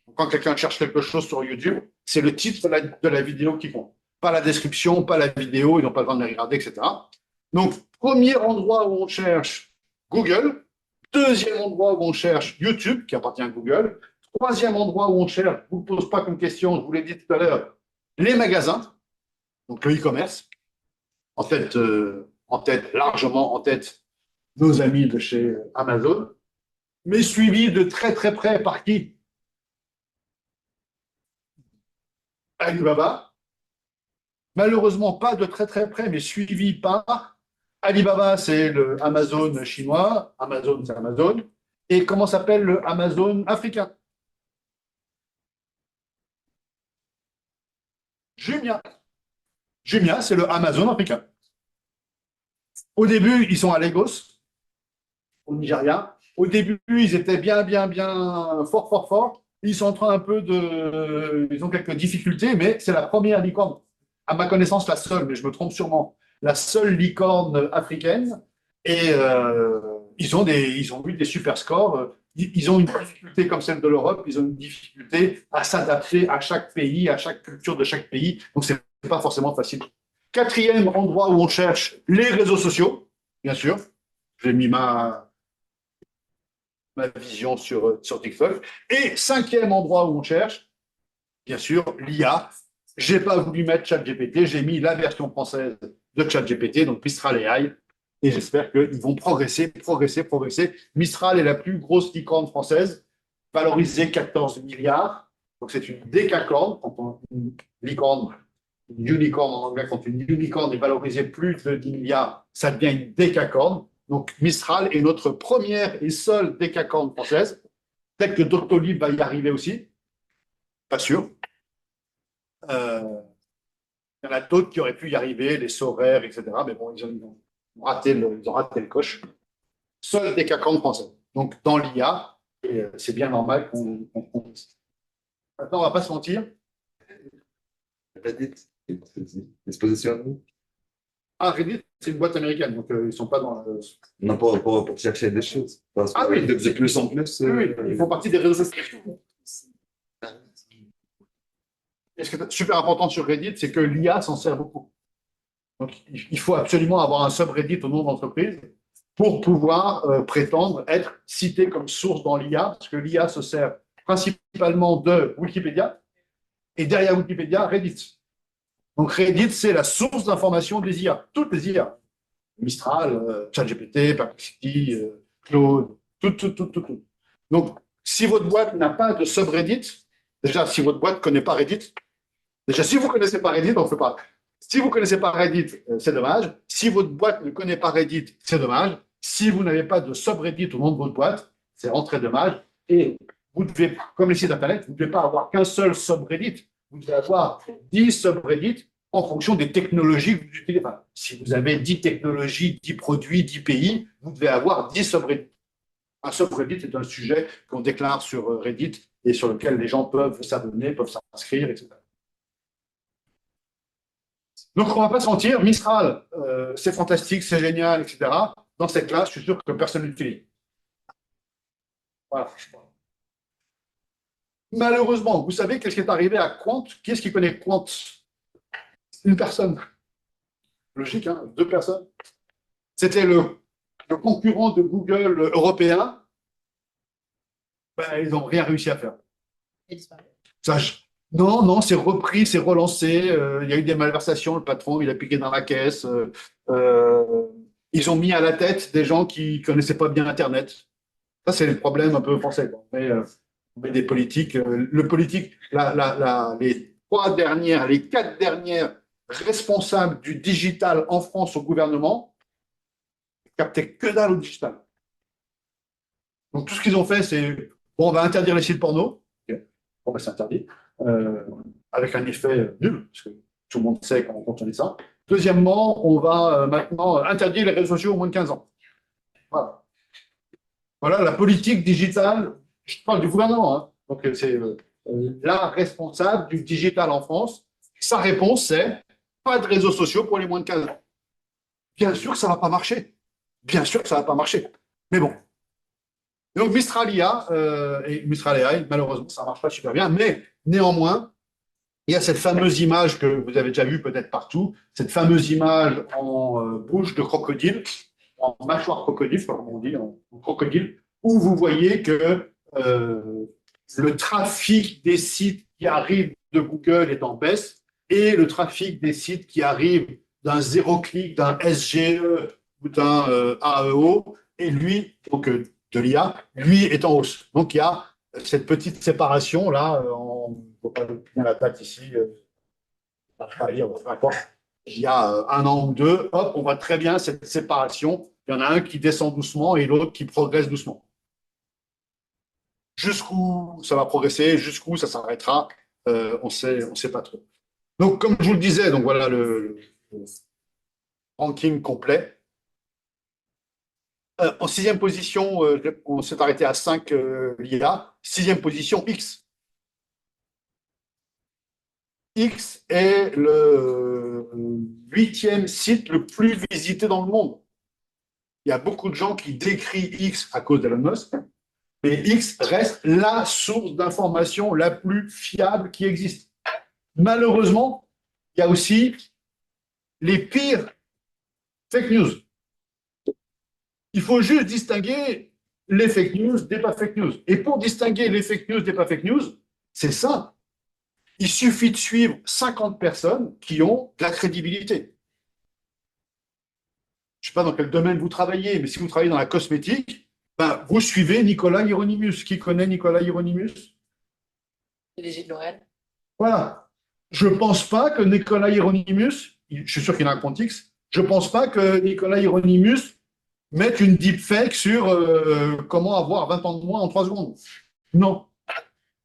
Donc, quand quelqu'un cherche quelque chose sur YouTube, c'est le titre de la vidéo qui compte. Pas la description, pas la vidéo, ils n'ont pas besoin de la regarder, etc. Donc, premier endroit où on cherche Google. Deuxième endroit où on cherche YouTube, qui appartient à Google. Troisième endroit où on cherche, je ne vous pose pas comme question, je vous l'ai dit tout à l'heure, les magasins, donc le e-commerce. En tête, largement en tête, nos amis de chez Amazon, mais suivi de très très près par qui? Alibaba. Malheureusement, pas de très très près, mais suivi par Alibaba, c'est le Amazon chinois. Amazon, c'est Amazon. Et comment s'appelle le Amazon africain? Jumia. Jumia, c'est le Amazon africain. Au début, ils sont à Lagos, au Nigeria. Au début, ils étaient bien fort. Ils sont en train un peu de... Ils ont quelques difficultés, mais c'est la première licorne. À ma connaissance, la seule, mais je me trompe sûrement. La seule licorne africaine. Et ils ont eu des super scores. Ils ont une difficulté comme celle de l'Europe. Ils ont une difficulté à s'adapter à chaque pays, à chaque culture de chaque pays. Donc, c'est pas forcément facile. Quatrième endroit où on cherche les réseaux sociaux, bien sûr. J'ai mis ma vision sur TikTok. Et cinquième endroit où on cherche, bien sûr, l'IA. Je n'ai pas voulu mettre ChatGPT, j'ai mis la version française de ChatGPT, donc Mistral AI. Et j'espère qu'ils vont progresser. Mistral est la plus grosse licorne française, valorisée 14 milliards. Donc c'est une décacorne, une licorne, une unicorn en anglais, quand une unicorne est valorisée plus de 10 milliards, ça devient une décacorne. Donc Mistral est notre première et seule décacorne française. Peut-être que Doctolib va y arriver aussi, pas sûr. Il y en a d'autres qui auraient pu y arriver, les Sorare, etc. Mais bon, ils ont raté le coche. Seule décacorne française. Donc dans l'IA, c'est bien normal qu'on. Maintenant, on ne va pas se mentir. Reddit, il se positionne où? Ah, Reddit, c'est une boîte américaine, donc ils ne sont pas dans le... Non, pour chercher des choses. Parce que oui, de plus en plus. oui, ils font partie des réseaux sociaux. Et ce qui est super important sur Reddit, c'est que l'IA s'en sert beaucoup. Donc, il faut absolument avoir un subreddit au nom de l'entreprise pour pouvoir prétendre être cité comme source dans l'IA, parce que l'IA se sert principalement de Wikipédia, et derrière Wikipédia, Reddit. Donc Reddit, c'est la source d'information des IA, toutes les IA. Mistral, ChatGPT, Perplexity, Claude, tout. Donc, si votre boîte n'a pas de subreddit, déjà, si votre boîte ne connaît pas Reddit, déjà, si vous ne connaissez pas Reddit, on ne fait pas. Si vous ne connaissez pas Reddit, c'est dommage. Si votre boîte ne connaît pas Reddit, c'est dommage. Si vous n'avez pas de subreddit au nom de votre boîte, c'est vraiment très dommage. Et vous devez, comme les sites Internet, vous ne devez pas avoir qu'un seul subreddit. Vous devez avoir 10 subreddits en fonction des technologies que vous utilisez. Enfin, si vous avez 10 technologies, 10 produits, 10 pays, vous devez avoir 10 subreddits. Un subreddit est un sujet qu'on déclare sur Reddit et sur lequel les gens peuvent s'abonner, peuvent s'inscrire, etc. Donc, on ne va pas se mentir, Mistral, c'est fantastique, c'est génial, etc. Dans cette classe, je suis sûr que personne ne l'utilise. Voilà. Malheureusement, vous savez qu'est-ce qui est arrivé à Quant? Qui est-ce qui connaît Quant? Une personne. Logique, hein? 2 personnes. C'était le concurrent de Google européen. Ben, ils n'ont rien réussi à faire. Ça, non, c'est repris, c'est relancé. Il y a eu des malversations, le patron, il a piqué dans la caisse. Ils ont mis à la tête des gens qui ne connaissaient pas bien Internet. Ça, c'est le problème un peu français, quoi. Mais Mais des politiques, le politique, les 4 dernières responsables du digital en France au gouvernement captaient que dalle au digital. Donc tout ce qu'ils ont fait, c'est bon, on va interdire les sites porno. Ok. Bon, ben, c'est interdit. Avec un effet nul, parce que tout le monde sait quand on dit ça. Deuxièmement, on va maintenant interdire les réseaux sociaux aux moins de 15 ans. Voilà. Voilà la politique digitale, je parle du gouvernement, hein. Donc c'est la responsable du digital en France. Sa réponse, c'est pas de réseaux sociaux pour les moins de 15 ans. Bien sûr que ça ne va pas marcher. Bien sûr que ça ne va pas marcher. Mais bon. Donc Mistral IA et Mistral AI, malheureusement, ça ne marche pas super bien, mais néanmoins, il y a cette fameuse image que vous avez déjà vue peut-être partout, cette fameuse image en bouche de crocodile, en mâchoire crocodile, comme on dit, en crocodile, où vous voyez que le trafic des sites qui arrivent de Google est en baisse et le trafic des sites qui arrivent d'un zéro-clic, d'un SGE ou d'un AEO, et lui, donc de l'IA, lui est en hausse. Donc il y a cette petite séparation là, il ne faut pas bien la date ici, il y a un an ou deux, hop, on voit très bien cette séparation. Il y en a un qui descend doucement et l'autre qui progresse doucement. Jusqu'où ça va progresser, jusqu'où ça s'arrêtera, on sait pas trop. Donc, comme je vous le disais, donc voilà le ranking complet. En sixième position, on s'est arrêté à 5 l'IA. Sixième position, X. X est le 8e site le plus visité dans le monde. Il y a beaucoup de gens qui décrient X à cause d'Elon Musk, mais X reste la source d'information la plus fiable qui existe. Malheureusement, il y a aussi les pires fake news. Il faut juste distinguer les fake news des pas fake news. Et pour distinguer les fake news des pas fake news, c'est ça. Il suffit de suivre 50 personnes qui ont de la crédibilité. Je ne sais pas dans quel domaine vous travaillez, mais si vous travaillez dans la cosmétique, ben, vous suivez Nicolas Hieronymus. Qui connaît Nicolas Hieronymus? PDG de L'Oréal. Voilà. Je ne pense pas que Nicolas Hieronymus, je suis sûr qu'il a un compte X, je ne pense pas que Nicolas Hieronymus mette une deepfake sur comment avoir 20 ans de moins en 3 secondes. Non.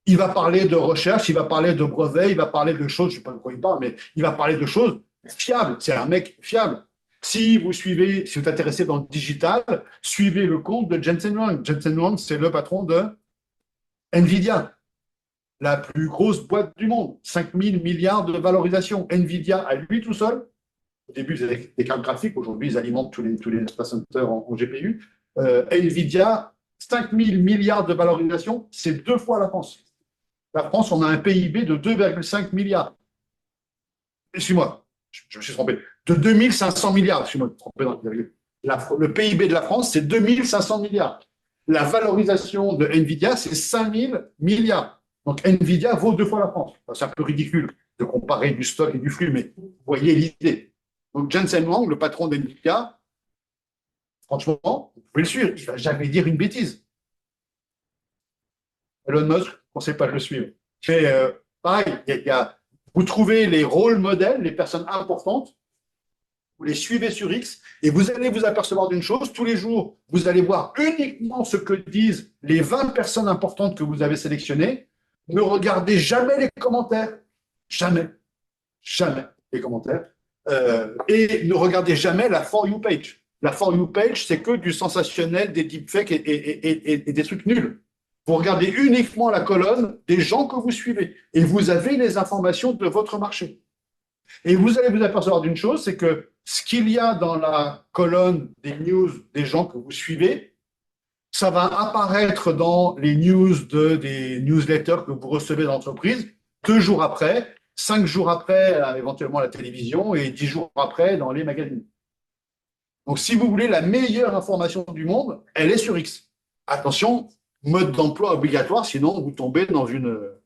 Il va parler de recherche, il va parler de brevets, il va parler de choses, je ne sais pas de quoi il parle, mais il va parler de choses fiables. C'est un mec fiable. Si vous êtes intéressé dans le digital, suivez le compte de Jensen Huang. Jensen Huang, c'est le patron de Nvidia, la plus grosse boîte du monde. 5 000 milliards de valorisation. Nvidia, à lui tout seul, au début, ils avaient des cartes graphiques. Aujourd'hui, ils alimentent tous les data centers en GPU. Nvidia, 5 000 milliards de valorisation, c'est 2 fois la France. La France, on a un PIB de 2,5 milliards. Excuse-moi, je me suis trompé. De 2500 milliards. Excuse-moi, je me suis trompé dans le virgule. Le PIB de la France, c'est 2500 milliards. La valorisation de Nvidia, c'est 5000 milliards. Donc Nvidia vaut 2 fois la France. C'est un peu ridicule de comparer du stock et du flux, mais vous voyez l'idée. Donc Jensen Huang, le patron d'Nvidia, franchement, vous pouvez le suivre, il ne va jamais dire une bêtise. Elon Musk, on ne sait pas le suivre. Mais pareil, vous trouvez les rôles modèles, les personnes importantes, vous les suivez sur X et vous allez vous apercevoir d'une chose, tous les jours, vous allez voir uniquement ce que disent les 20 personnes importantes que vous avez sélectionnées. Ne regardez jamais les commentaires. Jamais. Jamais les commentaires. Et ne regardez jamais la For You page. La For You page, c'est que du sensationnel, des deepfakes et des trucs nuls. Vous regardez uniquement la colonne des gens que vous suivez et vous avez les informations de votre marché. Et vous allez vous apercevoir d'une chose, c'est que ce qu'il y a dans la colonne des news des gens que vous suivez, ça va apparaître dans les news des newsletters que vous recevez d'entreprise 2 jours après, 5 jours après, éventuellement à la télévision, et 10 jours après dans les magazines. Donc, si vous voulez la meilleure information du monde, elle est sur X. Attention, mode d'emploi obligatoire, sinon vous tombez dans une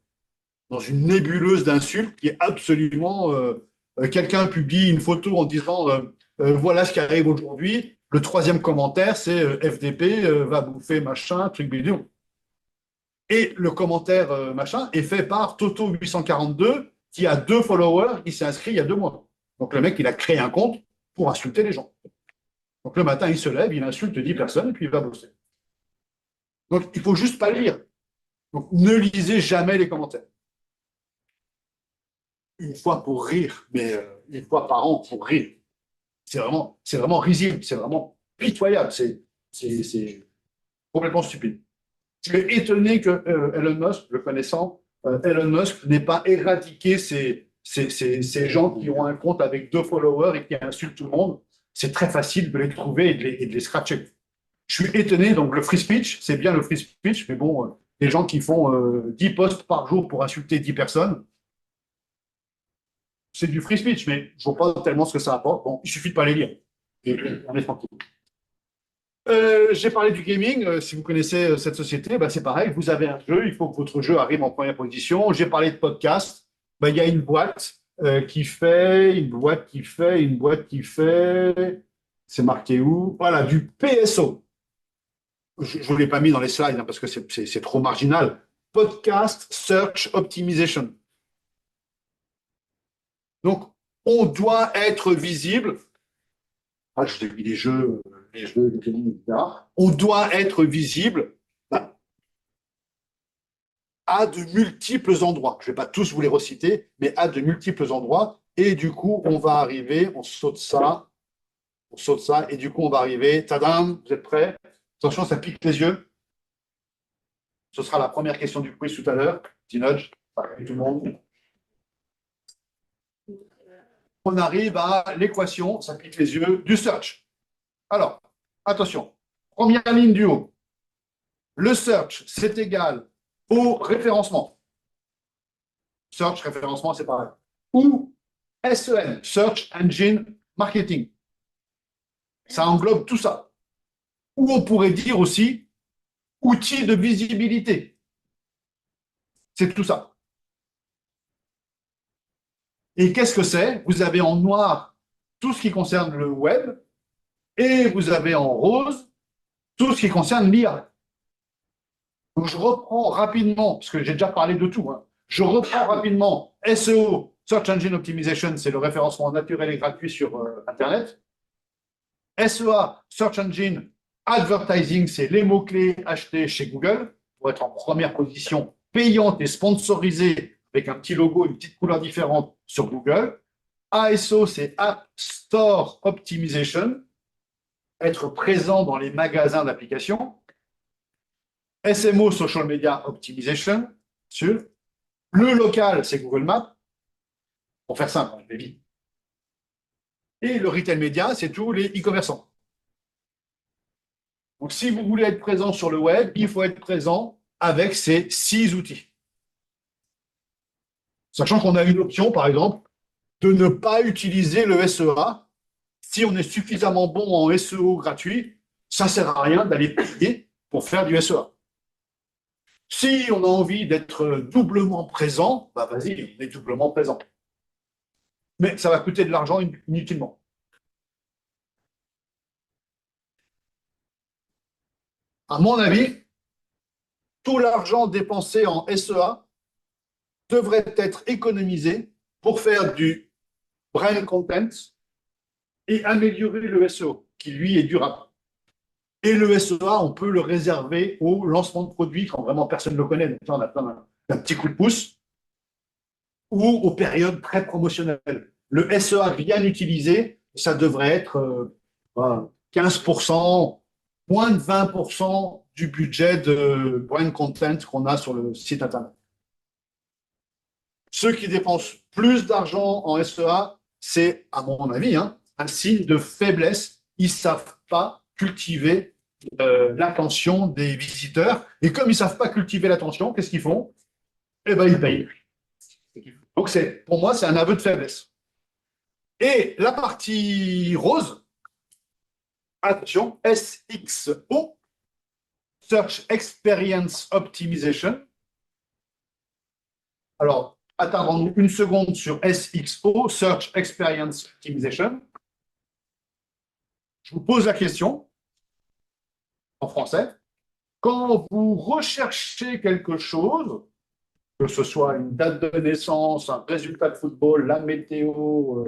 nébuleuse d'insultes qui est absolument... quelqu'un publie une photo en disant voilà ce qui arrive aujourd'hui. Le 3e commentaire, c'est FDP va bouffer machin, truc bidon. Et le commentaire machin est fait par Toto842 qui a 2 followers, il s'est inscrit il y a 2 mois. Donc le mec, il a créé un compte pour insulter les gens. Donc le matin, il se lève, il insulte 10 personnes et puis il va bosser. Donc il faut juste pas lire. Donc ne lisez jamais les commentaires. Une fois pour rire, mais une fois par an pour rire. C'est vraiment risible, c'est vraiment pitoyable, c'est complètement stupide. Je suis étonné que Elon Musk, le connaissant, Elon Musk n'ait pas éradiqué ces gens qui ont un compte avec 2 followers et qui insultent tout le monde. C'est très facile de les trouver et de les scratcher. Je suis étonné, donc le free speech, c'est bien le free speech, mais bon, les gens qui font 10 posts par jour pour insulter 10 personnes, c'est du free speech, mais je ne vois pas tellement ce que ça apporte. Bon, il suffit de pas les lire. Et on est tranquille. J'ai parlé du gaming. Si vous connaissez cette société, bah, c'est pareil. Vous avez un jeu, il faut que votre jeu arrive en première position. J'ai parlé de podcast. Bah, il y a une boîte qui fait. C'est marqué où? Voilà, du PSO. Je ne vous l'ai pas mis dans les slides hein, parce que c'est trop marginal. Podcast Search Optimization. Donc, on doit être visible. Ah, je l'ai mis les jeux, les gaming, etc. On doit être visible à de multiples endroits. Je ne vais pas tous vous les reciter, mais à de multiples endroits. Et du coup, on va arriver, on saute ça, et du coup, on va arriver. Tadam, vous êtes prêts? Attention, ça pique les yeux. Ce sera la première question du quiz tout à l'heure. Petit nudge, tout le monde. On arrive à l'équation, ça pique les yeux, du search. Alors, attention, première ligne du haut. Le search, c'est égal au référencement. Search, référencement, c'est pareil. Ou SEM, Search Engine Marketing. Ça englobe tout ça. Ou on pourrait dire aussi outils de visibilité. C'est tout ça. Et qu'est-ce que c'est? Vous avez en noir tout ce qui concerne le web et vous avez en rose tout ce qui concerne l'IA. Donc je reprends rapidement, parce que j'ai déjà parlé de tout, hein. Je reprends rapidement SEO, Search Engine Optimization, c'est le référencement naturel et gratuit sur Internet. SEA, Search Engine Advertising, c'est les mots-clés achetés chez Google pour être en première position payante et sponsorisée avec un petit logo, une petite couleur différente sur Google. ASO, c'est App Store Optimization, être présent dans les magasins d'applications. SMO, Social Media Optimization, sur. Le local, c'est Google Maps. Pour faire simple, je l'ai dit. Et le retail média, c'est tous les e-commerçants. Donc, si vous voulez être présent sur le web, il faut être présent avec ces 6 outils. Sachant qu'on a une option, par exemple, de ne pas utiliser le SEA. Si on est suffisamment bon en SEO gratuit, ça ne sert à rien d'aller payer pour faire du SEA. Si on a envie d'être doublement présent, bah vas-y, on est doublement présent. Mais ça va coûter de l'argent inutilement. À mon avis, tout l'argent dépensé en SEA devrait être économisé pour faire du brand content et améliorer le SEO, qui lui est durable. Et le SEA, on peut le réserver au lancement de produits quand vraiment personne ne le connaît. Donc, on a besoin d'un petit coup de pouce ou aux périodes très promotionnelles. Le SEA bien utilisé, ça devrait être 15%, moins de 20% du budget de brand content qu'on a sur le site Internet. Ceux qui dépensent plus d'argent en SEA, c'est, à mon avis, un signe de faiblesse. Ils ne savent pas cultiver l'attention des visiteurs. Et comme ils ne savent pas cultiver l'attention, qu'est-ce qu'ils font? Eh bien, ils payent. Donc, pour moi, c'est un aveu de faiblesse. Et la partie rose, attention, SXO, Search Experience Optimization. Alors, attendons une seconde sur SXO, Search Experience Optimization. Je vous pose la question, en français. Quand vous recherchez quelque chose, que ce soit une date de naissance, un résultat de football, la météo,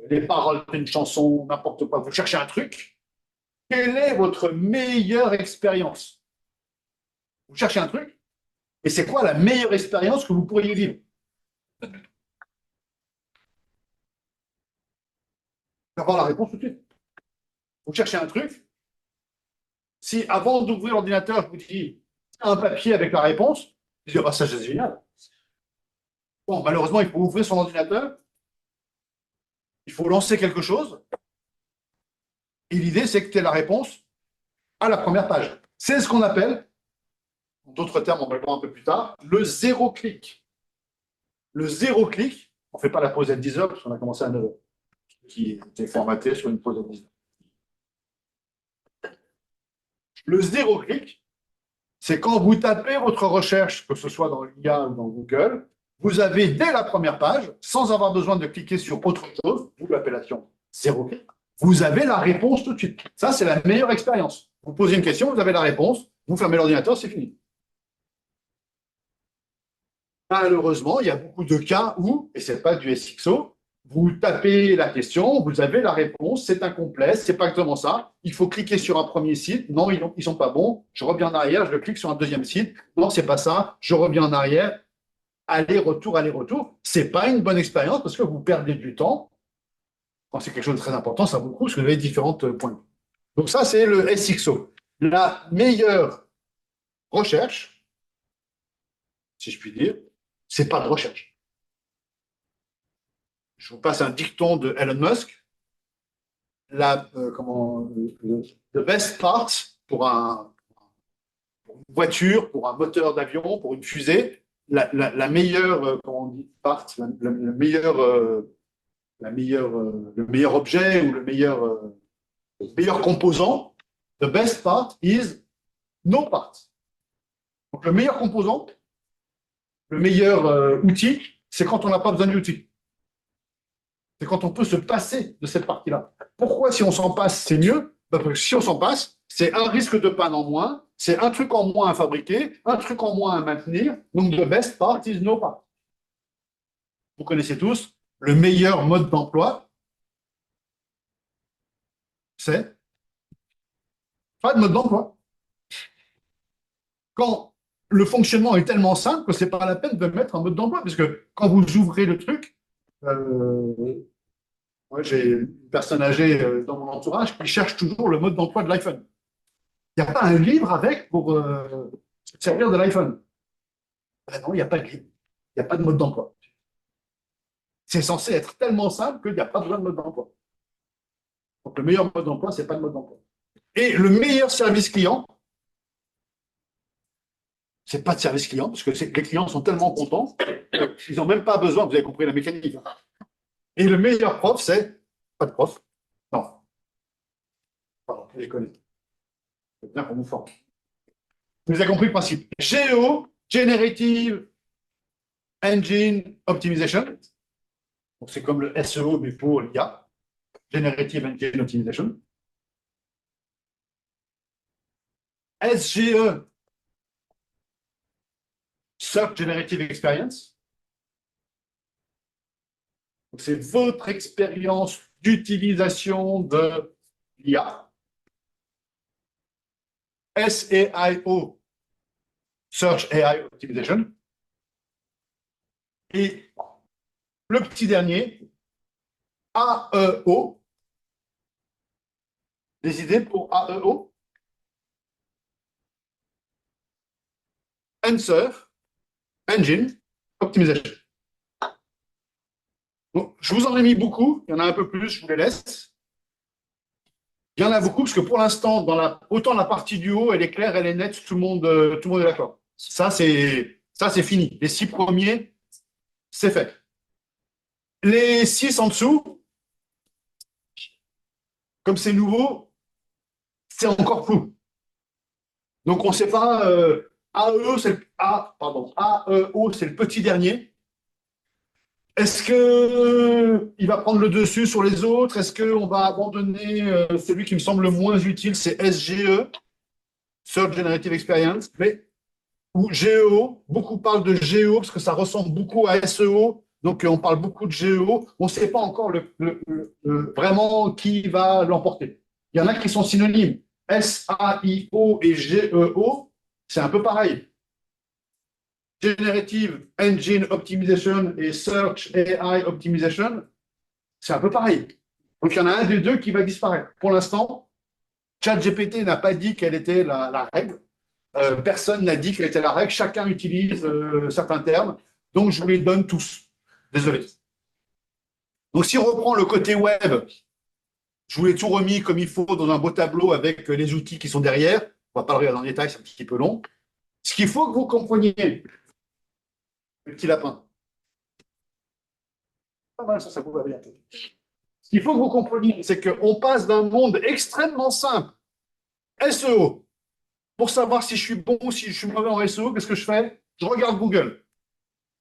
les paroles d'une chanson, n'importe quoi, vous cherchez un truc, quelle est votre meilleure expérience? Vous cherchez un truc, et c'est quoi la meilleure expérience que vous pourriez vivre? Avoir la réponse tout de suite. Vous cherchez un truc, si avant d'ouvrir l'ordinateur, je vous dis un papier avec la réponse, vous dites, ah, ça c'est génial. Bon, malheureusement, il faut ouvrir son ordinateur, il faut lancer quelque chose, et l'idée, c'est que tu aies la réponse à la première page. C'est ce qu'on appelle, en d'autres termes, on va le voir un peu plus tard, le zéro clic. Le zéro clic, on ne fait pas la pause à 10 heures, parce qu'on a commencé à 9 heures, qui était formaté sur une pause à 10 heures. Le zéro clic, c'est quand vous tapez votre recherche, que ce soit dans l'IA ou dans Google, vous avez dès la première page, sans avoir besoin de cliquer sur autre chose, d'où l'appellation zéro clic, vous avez la réponse tout de suite. Ça, c'est la meilleure expérience. Vous posez une question, vous avez la réponse, vous fermez l'ordinateur, c'est fini. Malheureusement, il y a beaucoup de cas où, et ce n'est pas du SXO, vous tapez la question, vous avez la réponse, c'est incomplet, c'est pas exactement ça. Il faut cliquer sur un premier site. Non, ils ne sont pas bons. Je reviens en arrière, je clique sur un deuxième site. Non, c'est pas ça. Je reviens en arrière. Aller-retour, aller-retour. C'est pas une bonne expérience parce que vous perdez du temps. Quand c'est quelque chose de très important, ça vous coûte parce que vous avez différents points. Donc ça, c'est le SXO. La meilleure recherche, si je puis dire, c'est pas de recherche. Je vous passe un dicton de Elon Musk. The best part pour une voiture, pour un moteur d'avion, pour une fusée, la meilleure, comment on dit, part, le meilleur objet ou le meilleur composant, the best part is no part. Donc le meilleur composant, le meilleur outil, c'est quand on n'a pas besoin d'outil. C'est quand on peut se passer de cette partie-là. Pourquoi, si on s'en passe, c'est mieux? Parce que si on s'en passe, c'est un risque de panne en moins, c'est un truc en moins à fabriquer, un truc en moins à maintenir. Donc, the best part is no part. Vous connaissez tous le meilleur mode d'emploi, c'est pas de mode d'emploi. Quand le fonctionnement est tellement simple que ce n'est pas la peine de mettre un mode d'emploi, parce que quand vous ouvrez le truc, moi, j'ai une personne âgée dans mon entourage qui cherche toujours le mode d'emploi de l'iPhone. Il n'y a pas un livre avec pour se servir de l'iPhone. Ben non, il n'y a pas de livre. Il n'y a pas de mode d'emploi. C'est censé être tellement simple qu'il n'y a pas besoin de mode d'emploi. Donc le meilleur mode d'emploi, ce n'est pas le mode d'emploi. Et le meilleur service client, ce n'est pas de service client, parce que les clients sont tellement contents qu'ils n'ont même pas besoin, vous avez compris la mécanique. Et le meilleur prof, c'est pas de prof. Non. Pardon, je les connais. C'est bien qu'on nous forme. Vous avez compris le principe. GEO, Generative Engine Optimization. Donc c'est comme le SEO, mais pour l'IA. Generative Engine Optimization. SGE, Search Generative Experience. C'est votre expérience d'utilisation de l'IA. SAIO, Search AI Optimization. Et le petit dernier, AEO. Des idées pour AEO? Answer Engine Optimization. Bon, je vous en ai mis beaucoup, il y en a un peu plus, je vous les laisse. Il y en a beaucoup, parce que pour l'instant, autant la partie du haut, elle est claire, elle est nette, tout le monde est d'accord. Ça, c'est fini. Les 6 premiers, c'est fait. Les 6 en dessous, comme c'est nouveau, c'est encore flou. Donc, on ne sait pas, AEO, c'est le petit dernier. Est-ce qu'il va prendre le dessus sur les autres? Est-ce qu'on va abandonner celui qui me semble le moins utile, c'est SGE, Search Generative Experience, mais ou GEO, beaucoup parlent de GEO parce que ça ressemble beaucoup à SEO, donc on parle beaucoup de GEO, on ne sait pas encore vraiment qui va l'emporter. Il y en a qui sont synonymes, SAIO et GEO, c'est un peu pareil. Generative Engine Optimization et Search AI Optimization, c'est un peu pareil. Donc il y en a un des deux qui va disparaître. Pour l'instant, ChatGPT n'a pas dit quelle était la règle. Personne n'a dit quelle était la règle. Chacun utilise certains termes. Donc, je vous les donne tous. Désolé. Donc, si on reprend le côté web, je vous l'ai tout remis comme il faut dans un beau tableau avec les outils qui sont derrière. On ne va pas le regarder en détail, c'est un petit peu long. Ce qu'il faut que vous compreniez, le petit lapin. Pas mal, ça vous va bien. Ce qu'il faut que vous compreniez, c'est qu'on passe d'un monde extrêmement simple, SEO. Pour savoir si je suis bon ou si je suis mauvais en SEO, qu'est-ce que je fais? Je regarde Google.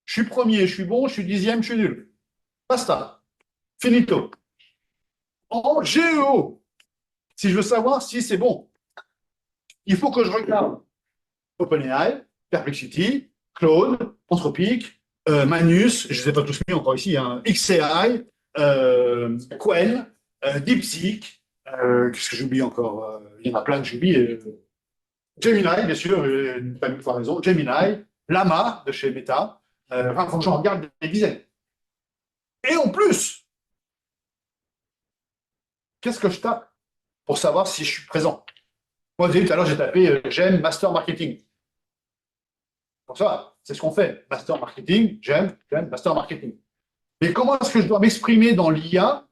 Je suis premier, je suis bon, je suis dixième, je suis nul. Basta. Finito. En GEO, si je veux savoir si c'est bon, il faut que je regarde OpenAI, Perplexity, Claude, Anthropic, Manus, je ne les ai pas tous mis encore ici, hein, XAI, Qwen, DeepSeek, qu'est-ce que j'oublie encore? Il y en a plein que j'oublie. Gemini, bien sûr, pas mille fois raison. Gemini, Llama de chez Meta. Enfin, il faut que j'en regarde des dizaines. Et en plus, qu'est-ce que je tape pour savoir si je suis présent? Moi, vous avez vu, tout à l'heure, j'ai tapé j'aime Master Marketing. Pour ça, c'est ce qu'on fait. Master Marketing, j'aime Master Marketing. Mais comment est-ce que je dois m'exprimer dans l'IA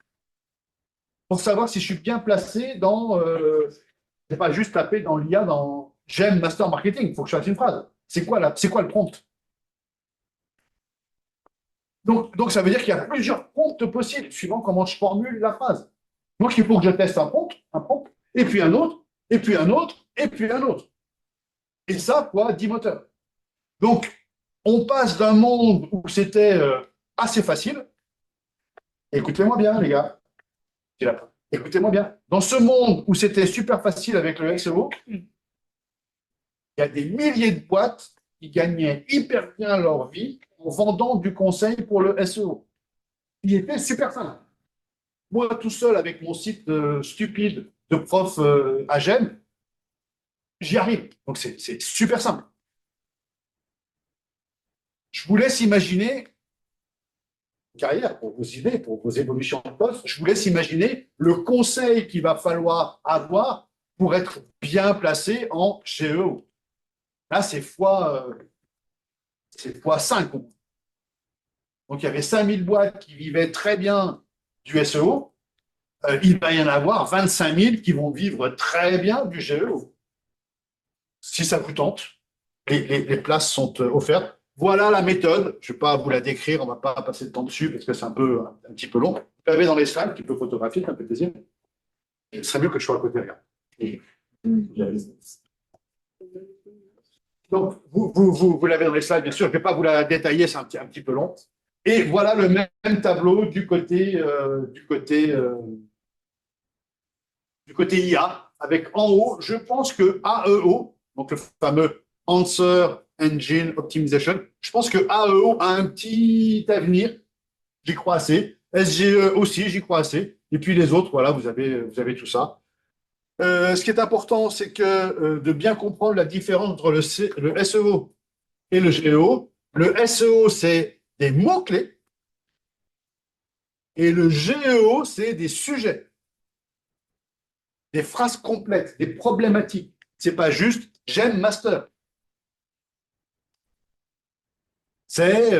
pour savoir si je suis bien placé dans. Je ne vais pas juste taper dans l'IA dans j'aime Master Marketing. Il faut que je fasse une phrase. C'est quoi le prompt? Donc, ça veut dire qu'il y a plusieurs prompts possibles, suivant comment je formule la phrase. Donc, il faut que je teste un prompt, et puis un autre, et puis un autre, et puis un autre. Et ça, quoi, 10 moteurs. Donc, on passe d'un monde où c'était assez facile. Écoutez-moi bien, les gars. Écoutez-moi bien. Dans ce monde où c'était super facile avec le SEO, il y a des milliers de boîtes qui gagnaient hyper bien leur vie en vendant du conseil pour le SEO. Il était super simple. Moi, tout seul, avec mon site stupide de prof à GEM, j'y arrive. Donc, c'est super simple. Je vous laisse imaginer une carrière pour vos idées, pour vos évolutions de poste. Je vous laisse imaginer le conseil qu'il va falloir avoir pour être bien placé en GEO. Là, c'est fois 5. Donc, il y avait 5000 boîtes qui vivaient très bien du SEO. Il va y en avoir 25 000 qui vont vivre très bien du GEO. Si ça vous tente, les places sont offertes. Voilà la méthode. Je ne vais pas vous la décrire, on ne va pas passer de temps dessus parce que c'est un petit peu long. Vous l'avez dans les slides, tu peux photographier, c'est un peu plaisir. Ce serait mieux que je sois à côté, regarde. Donc, vous l'avez dans les slides, bien sûr. Je ne vais pas vous la détailler, c'est un petit peu long. Et voilà le même tableau du côté IA, avec en haut, je pense que AEO, donc le fameux Answer Engine Optimization, je pense que AEO a un petit avenir, j'y crois assez. SGE aussi, j'y crois assez. Et puis les autres, voilà, vous avez tout ça. Ce qui est important, c'est que de bien comprendre la différence entre le SEO et le GEO. Le SEO, c'est des mots-clés. Et le GEO, c'est des sujets. Des phrases complètes, des problématiques. Ce n'est pas juste « j'aime master ». C'est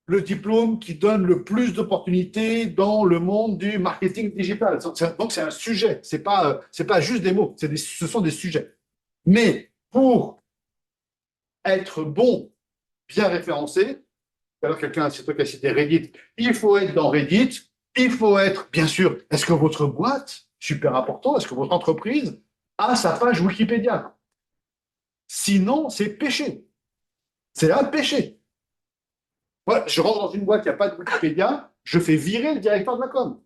le diplôme qui donne le plus d'opportunités dans le monde du marketing digital. Donc, c'est un sujet. Ce n'est pas juste des mots, ce sont des sujets. Mais pour être bon, bien référencé, alors c'est toi qui as cité Reddit, il faut être dans Reddit, il faut être, bien sûr, est-ce que votre boîte, super important, est-ce que votre entreprise a sa page Wikipédia? Sinon, c'est péché. C'est un péché. Moi, je rentre dans une boîte, il n'y a pas de Wikipédia, je fais virer le directeur de la com.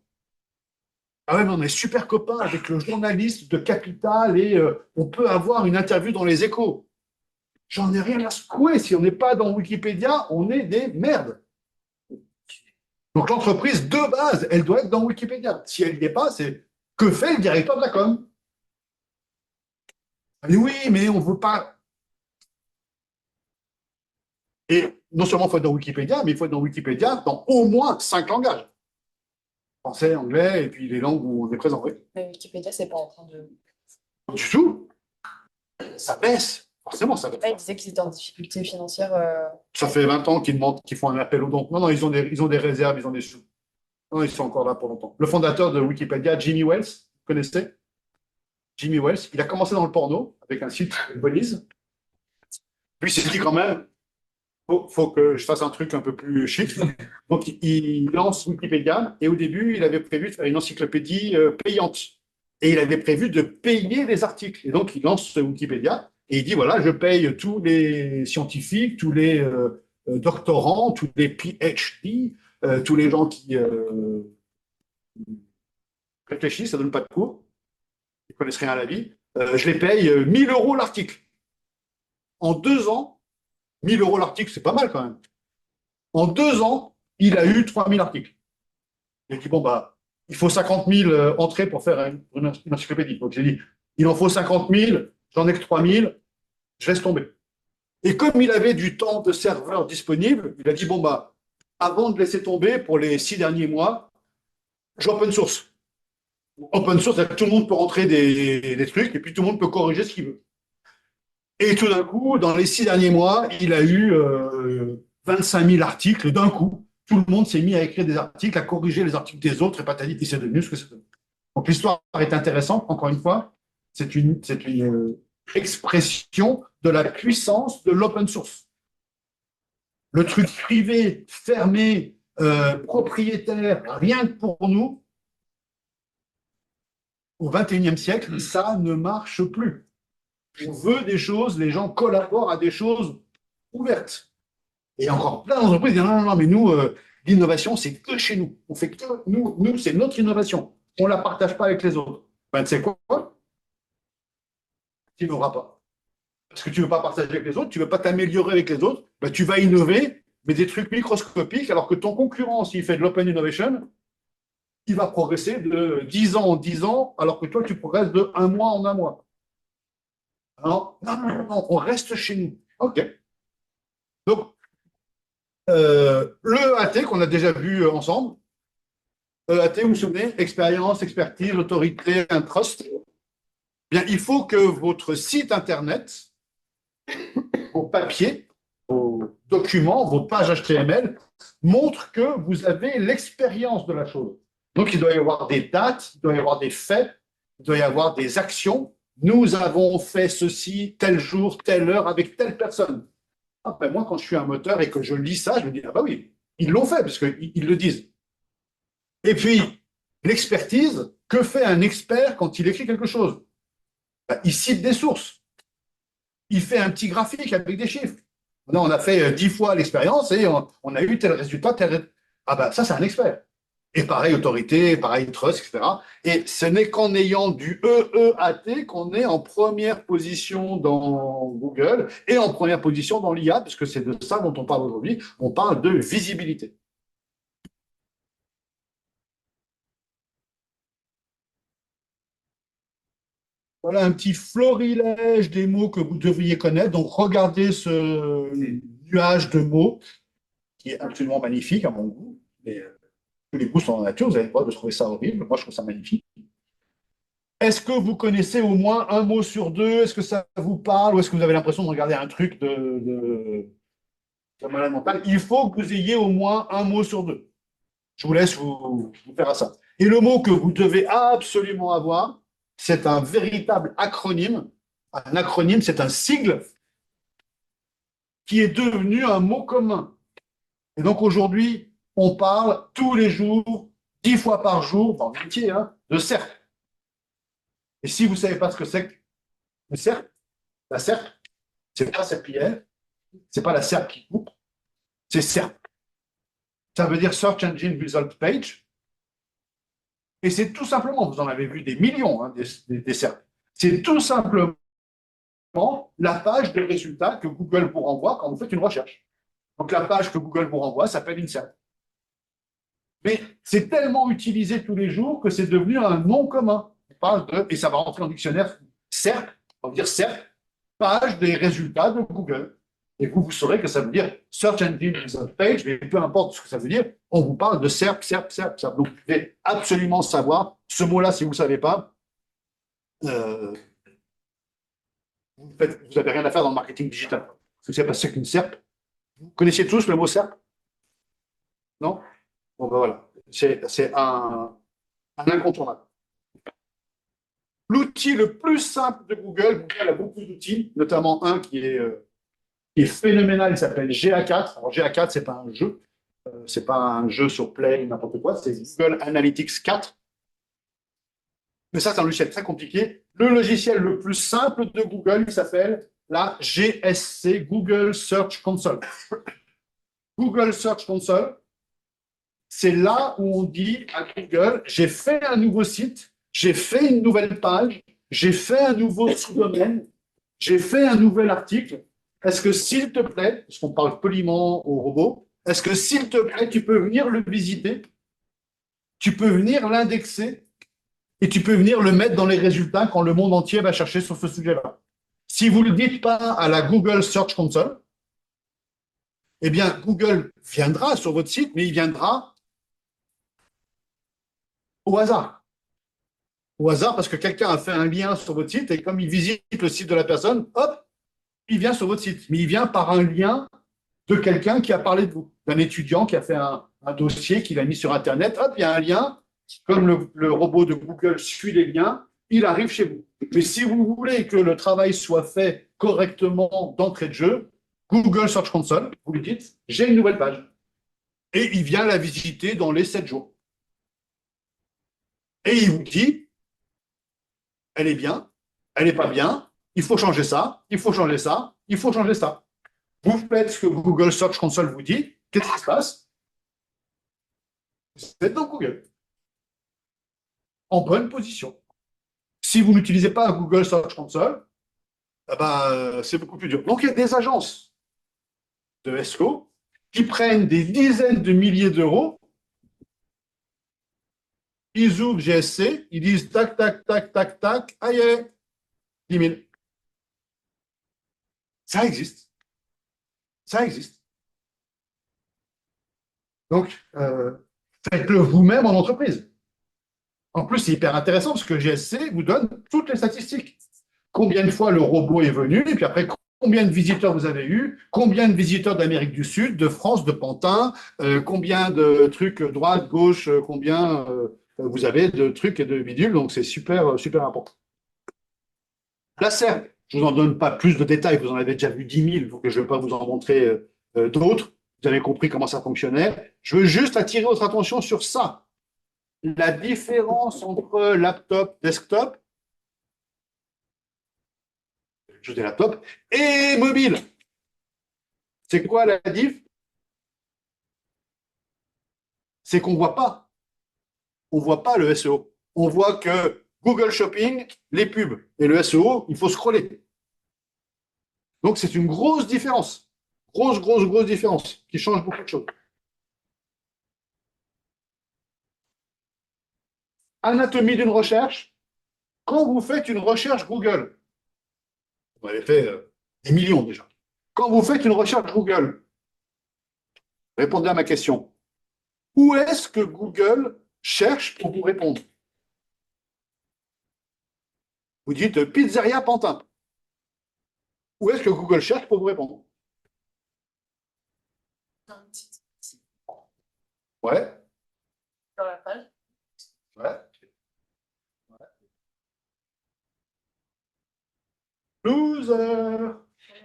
Ah ouais, mais on est super copains avec le journaliste de Capital et on peut avoir une interview dans les Échos. J'en ai rien à secouer. Si on n'est pas dans Wikipédia, on est des merdes. Donc l'entreprise, de base, elle doit être dans Wikipédia. Si elle n'y est pas, c'est que fait le directeur de la com? Elle dit oui, mais on ne veut pas. Et non seulement il faut être dans Wikipédia, mais il faut être dans Wikipédia dans au moins 5 langages. Français, anglais, et puis les langues où on est présent. Oui. Mais Wikipédia, c'est pas en train de. Pas du tout. Ça baisse. Forcément, ça baisse. Là, ils disaient qu'ils étaient en difficulté financière. Ça fait 20 ans qu'ils demandent, qu'ils font un appel aux dons. Non, non, ils ont des réserves, ils ont des sous. Non, ils sont encore là pour longtemps. Le fondateur de Wikipédia, Jimmy Wales, vous connaissez? Jimmy Wales, il a commencé dans le porno avec un site Belize. Puis il s'est dit quand même, faut que je fasse un truc un peu plus chic. Donc il lance Wikipédia et au début, il avait prévu de faire une encyclopédie payante. Et il avait prévu de payer les articles. Et donc il lance Wikipédia et il dit voilà, je paye tous les scientifiques, tous les doctorants, tous les PhD, tous les gens qui réfléchissent, ça donne pas de cours, ils connaissent rien à la vie. Je les paye 1000 euros l'article. En 2 ans, 1000 euros l'article, c'est pas mal quand même. En 2 ans, il a eu 3000 articles. Il a dit, bon, bah, il faut 50 000 entrées pour faire une encyclopédie. Donc j'ai dit, il en faut 50 000, j'en ai que 3000, je laisse tomber. Et comme il avait du temps de serveur disponible, il a dit, bon, bah, avant de laisser tomber pour les 6 derniers mois, j'open source. Open source, tout le monde peut rentrer des trucs et puis tout le monde peut corriger ce qu'il veut. Et tout d'un coup, dans les 6 derniers mois, il a eu 25 000 articles d'un coup. Tout le monde s'est mis à écrire des articles, à corriger les articles des autres, et patati, et c'est devenu ce que c'est devenu. Donc l'histoire est intéressante, encore une fois, c'est une expression de la puissance de l'open source. Le truc privé, fermé, propriétaire, rien que pour nous, au XXIe siècle, ça ne marche plus. On veut des choses, les gens collaborent à des choses ouvertes. Et encore plein d'entreprises disent non, non, non, mais nous, l'innovation, c'est que chez nous. On fait que nous, c'est notre innovation. On ne la partage pas avec les autres. Ben, tu sais quoi? Tu n'auras pas. Parce que tu ne veux pas partager avec les autres, tu ne veux pas t'améliorer avec les autres, ben, tu vas innover, mais des trucs microscopiques, alors que ton concurrent, s'il fait de l'open innovation, il va progresser de 10 ans en 10 ans, alors que toi, tu progresses de 1 mois en 1 mois. Non, non, non, non, on reste chez nous. OK. Donc, le EAT qu'on a déjà vu ensemble, EAT, vous vous souvenez, expérience, expertise, autorité, un trust. Bien, il faut que votre site Internet, vos papiers, vos documents, vos pages HTML montrent que vous avez l'expérience de la chose. Donc, il doit y avoir des dates, il doit y avoir des faits, il doit y avoir des actions. Nous avons fait ceci tel jour, telle heure, avec telle personne. Après, moi, quand je suis un moteur et que je lis ça, je me dis, ah bah oui, ils l'ont fait, parce qu'ils le disent. Et puis, l'expertise, que fait un expert quand il écrit quelque chose? Ben, il cite des sources. Il fait un petit graphique avec des chiffres. Non, on a fait 10 fois l'expérience et on a eu tel résultat, tel... Ah ben, ça, c'est un expert. Et pareil, autorité, pareil, trust, etc. Et ce n'est qu'en ayant du EEAT qu'on est en première position dans Google et en première position dans l'IA, parce que c'est de ça dont on parle aujourd'hui. On parle de visibilité. Voilà un petit florilège des mots que vous devriez connaître. Donc, regardez ce nuage de mots qui est absolument magnifique à mon goût. Et, tous les goûts sont en nature, vous n'avez pas de trouver ça horrible. Moi, je trouve ça magnifique. Est-ce que vous connaissez au moins un mot sur deux? Est-ce que ça vous parle? Ou est-ce que vous avez l'impression de regarder un truc de malade mental? Il faut que vous ayez au moins un mot sur deux. Je vous laisse vous faire à ça. Et le mot que vous devez absolument avoir, c'est un véritable acronyme. Un acronyme, c'est un sigle qui est devenu un mot commun. Et donc aujourd'hui, on parle tous les jours, 10 fois par jour, dans le métier, de cercle. Et si vous ne savez pas ce que c'est que le cercle, la cercle, c'est pas serpillière, c'est pas la cercle qui coupe, c'est cercle. Ça veut dire Search Engine Result Page. Et c'est tout simplement, vous en avez vu des millions, hein, des SERP. C'est tout simplement la page de résultats que Google vous renvoie quand vous faites une recherche. Donc la page que Google vous renvoie s'appelle une SERP. Mais c'est tellement utilisé tous les jours que c'est devenu un nom commun. On parle de, et ça va rentrer en dictionnaire, SERP, on va dire SERP, page des résultats de Google. Et vous saurez que ça veut dire Search Engine Result Page, mais peu importe ce que ça veut dire, on vous parle de SERP, SERP, SERP, SERP. Donc, vous devez absolument savoir ce mot-là, si vous ne savez pas, vous n'avez rien à faire dans le marketing digital. Parce que c'est pas ce qu'une SERP. Vous connaissiez tous le mot SERP? Non? Bon, ben voilà. C'est un incontournable. L'outil le plus simple de Google, Google a beaucoup d'outils, notamment un qui est phénoménal, il s'appelle GA4. Alors GA4, c'est pas un jeu, c'est pas un jeu sur Play, n'importe quoi, c'est Google Analytics 4. Mais ça, c'est un logiciel très compliqué. Le logiciel le plus simple de Google, il s'appelle la GSC, Google Search Console. Google Search Console, c'est là où on dit à Google, j'ai fait un nouveau site, j'ai fait une nouvelle page, j'ai fait un nouveau sous-domaine, j'ai fait un nouvel article. Est-ce que, s'il te plaît, parce qu'on parle poliment au robot, est-ce que, s'il te plaît, tu peux venir le visiter, tu peux venir l'indexer et tu peux venir le mettre dans les résultats quand le monde entier va chercher sur ce sujet-là. Si vous ne le dites pas à la Google Search Console, eh bien, Google viendra sur votre site, mais il viendra au hasard. Au hasard, parce que quelqu'un a fait un lien sur votre site et comme il visite le site de la personne, hop, il vient sur votre site. Mais il vient par un lien de quelqu'un qui a parlé de vous, d'un étudiant qui a fait un dossier qu'il a mis sur Internet. Hop, il y a un lien. Comme le robot de Google suit les liens, il arrive chez vous. Mais si vous voulez que le travail soit fait correctement d'entrée de jeu, Google Search Console, vous lui dites, j'ai une nouvelle page. Et il vient la visiter dans les 7 jours. Et il vous dit, elle est bien, elle n'est pas bien, il faut changer ça, il faut changer ça, il faut changer ça. Vous faites ce que Google Search Console vous dit, qu'est-ce qui se passe? Vous êtes dans Google. En bonne position. Si vous n'utilisez pas Google Search Console, eh ben, c'est beaucoup plus dur. Donc, il y a des agences de SEO qui prennent des dizaines de milliers d'euros, ils ouvrent GSC, ils disent tac, tac, tac, tac, tac, aïe, 10 000. Ça existe. Ça existe. Donc, faites-le vous-même en entreprise. En plus, c'est hyper intéressant parce que GSC vous donne toutes les statistiques. Combien de fois le robot est venu, et puis après, combien de visiteurs vous avez eu, combien de visiteurs d'Amérique du Sud, de France, de Pantin, combien de trucs droite, gauche, combien vous avez de trucs et de bidules. Donc, c'est super, super important. La SERP, je ne vous en donne pas plus de détails, vous en avez déjà vu 10 000, donc je ne vais pas vous en montrer d'autres. Vous avez compris comment ça fonctionnait. Je veux juste attirer votre attention sur ça. La différence entre laptop, desktop, je dis laptop, et mobile. C'est quoi la diff? C'est qu'on ne voit pas. On ne voit pas le SEO. On voit que Google Shopping, les pubs, et le SEO, il faut scroller. Donc, c'est une grosse différence. Grosse, grosse, grosse différence qui change beaucoup de choses. Anatomie d'une recherche. Quand vous faites une recherche Google, vous avez fait des millions déjà. Quand vous faites une recherche Google, répondez à ma question. Où est-ce que Google cherche pour vous répondre? Vous dites Pizzeria Pantin. Où est-ce que Google cherche pour vous répondre? Ouais. Dans la page. Ouais. Loser.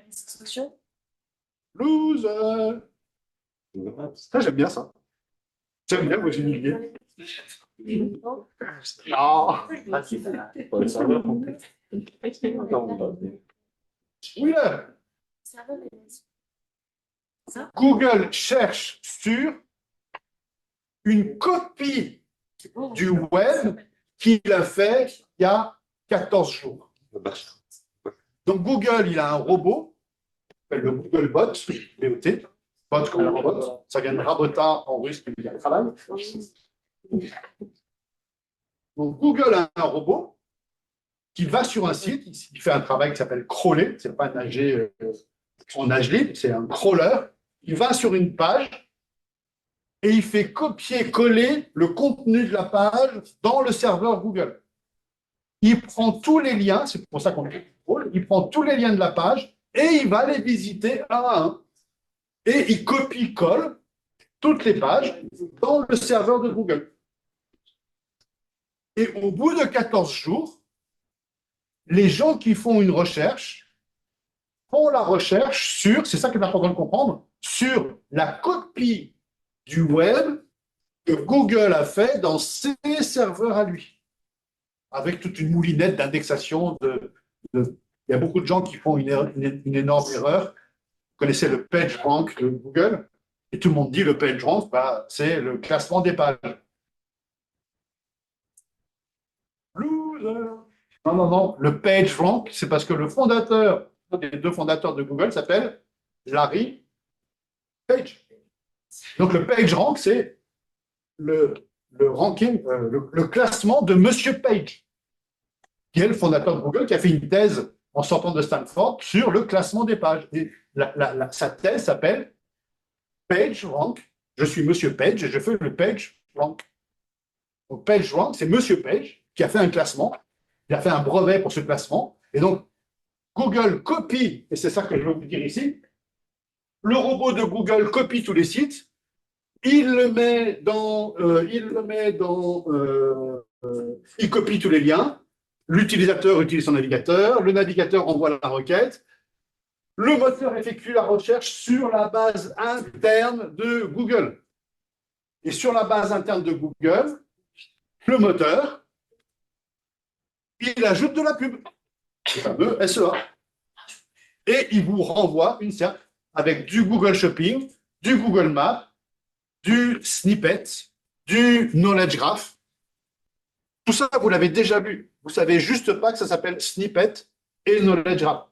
Instruction. Loser. Ça, j'aime bien ça. J'aime bien, moi, j'ai une idée. Non. Winner. Google cherche sur une copie du web qu'il a fait il y a 14 jours. Donc Google, il a un robot, qui s'appelle le Google Bot, BOT, bot comme robot, ça vient de rabota en russe qui veut dire travail. Donc Google a un robot qui va sur un site, il fait un travail qui s'appelle crawler, c'est pas nager en nage libre, c'est un crawler. Il va sur une page et il fait copier-coller le contenu de la page dans le serveur Google. Il prend tous les liens, c'est pour ça qu'on dit crawl, il prend tous les liens de la page et il va les visiter un à un. Et il copie-colle toutes les pages dans le serveur de Google. Et au bout de 14 jours, les gens qui font une recherche font la recherche sur, c'est ça qu'il est important de comprendre, sur la copie du web que Google a fait dans ses serveurs à lui, avec toute une moulinette d'indexation. Il y a beaucoup de gens qui font une énorme erreur. Vous connaissez le PageRank de Google, et tout le monde dit le PageRank, bah, c'est le classement des pages. Loser. Non, non, non. Le PageRank, c'est parce que le fondateur, un des deux fondateurs de Google, s'appelle Larry Page. Donc le PageRank, c'est le ranking, le classement de Monsieur Page, qui est le fondateur de Google, qui a fait une thèse en sortant de Stanford sur le classement des pages. Et sa thèse s'appelle PageRank. Je suis Monsieur Page et je fais le PageRank. Donc PageRank, c'est Monsieur Page qui a fait un classement. Il a fait un brevet pour ce classement. Et donc, Google copie, et c'est ça que je veux vous dire ici, le robot de Google copie tous les sites, il copie tous les liens, l'utilisateur utilise son navigateur, le navigateur envoie la requête, le moteur effectue la recherche sur la base interne de Google. Et sur la base interne de Google, le moteur, il ajoute de la pub, le fameux SEA. Et il vous renvoie une SERP avec du Google Shopping, du Google Maps, du snippet, du knowledge graph. Tout ça, vous l'avez déjà vu. Vous ne savez juste pas que ça s'appelle snippet et knowledge graph.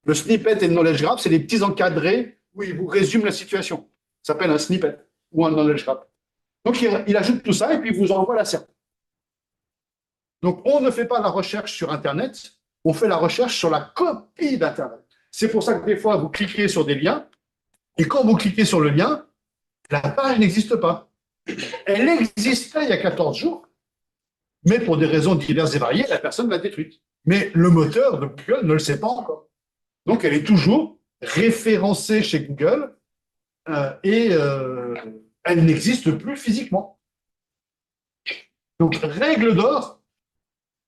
Le snippet et le knowledge graph, c'est les petits encadrés où il vous résume la situation. Ça s'appelle un snippet ou un knowledge graph. Donc, il ajoute tout ça et puis il vous envoie la SERP. Donc, on ne fait pas la recherche sur Internet, on fait la recherche sur la copie d'Internet. C'est pour ça que des fois, vous cliquez sur des liens, et quand vous cliquez sur le lien, la page n'existe pas. Elle existait il y a 14 jours, mais pour des raisons diverses et variées, la personne l'a détruite. Mais le moteur de Google ne le sait pas encore. Donc, elle est toujours référencée chez Google et elle n'existe plus physiquement. Donc, règle d'or,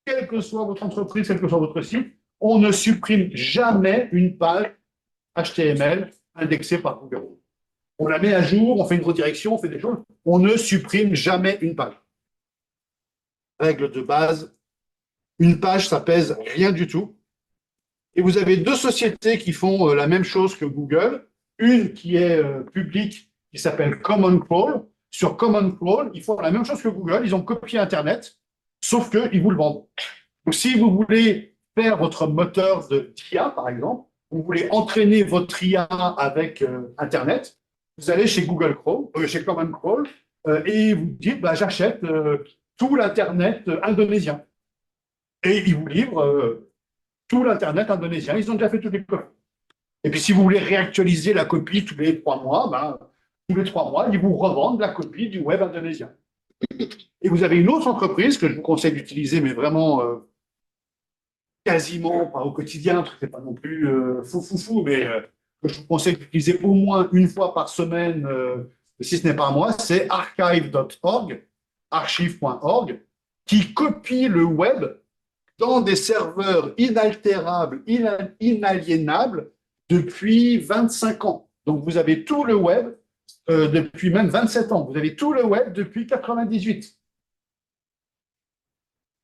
quelle que soit votre entreprise, quel que soit votre site, on ne supprime jamais une page HTML indexée par Google. On la met à jour, on fait une redirection, on fait des choses. On ne supprime jamais une page. Règle de base, une page, ça pèse rien du tout. Et vous avez deux sociétés qui font la même chose que Google. Une qui est publique, qui s'appelle Common Crawl. Sur Common Crawl, ils font la même chose que Google. Ils ont copié Internet, sauf qu'ils vous le vendent. Donc, si vous voulez faire votre moteur d'IA, par exemple, vous voulez entraîner votre IA avec Internet, vous allez chez Google Crawl, chez Common Crawl, et vous dites, bah, j'achète tout l'Internet indonésien. Et ils vous livrent tout l'Internet indonésien. Ils ont déjà fait toutes les copies. Et puis, si vous voulez réactualiser la copie tous les 3 mois, ben, tous les 3 mois, ils vous revendent la copie du web indonésien. Et vous avez une autre entreprise que je vous conseille d'utiliser, mais vraiment quasiment, pas au quotidien, c'est pas non plus fou, mais que je vous conseille d'utiliser au moins une fois par semaine, si ce n'est pas moi, c'est archive.org, archive.org, qui copie le web dans des serveurs inaltérables, inaliénables depuis 25 ans. Donc, vous avez tout le web depuis même 27 ans. Vous avez tout le web depuis 98.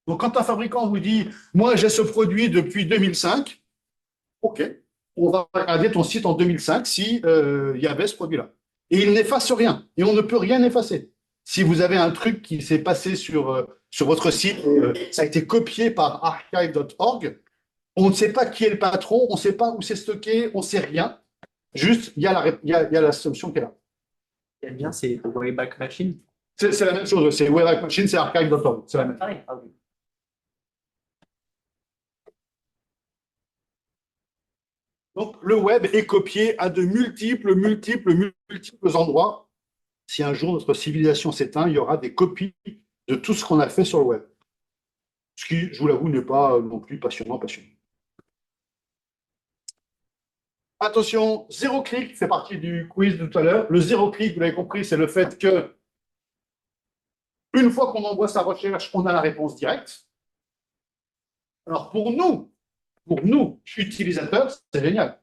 Donc, quand un fabricant vous dit « Moi, j'ai ce produit depuis 2005 », OK, on va regarder ton site en 2005 s'il y avait ce produit-là. Et il n'efface rien. Et on ne peut rien effacer. si vous avez un truc qui s'est passé sur votre site, ça a été copié par archive.org, on ne sait pas qui est le patron, on ne sait pas où c'est stocké, on ne sait rien. Juste, il y a la solution qui est là. Ce qui est bien, c'est Wayback Machine. C'est la même chose, c'est Wayback Machine, c'est archive.org. C'est la même. Pareil. Ah oui. Donc, le web est copié à de multiples endroits. Si un jour notre civilisation s'éteint, il y aura des copies de tout ce qu'on a fait sur le web. Ce qui, je vous l'avoue, n'est pas non plus passionnant. Attention, zéro clic fait partie du quiz de tout à l'heure. Le zéro clic, vous l'avez compris, c'est le fait que une fois qu'on envoie sa recherche, on a la réponse directe. Alors pour nous, utilisateurs, c'est génial.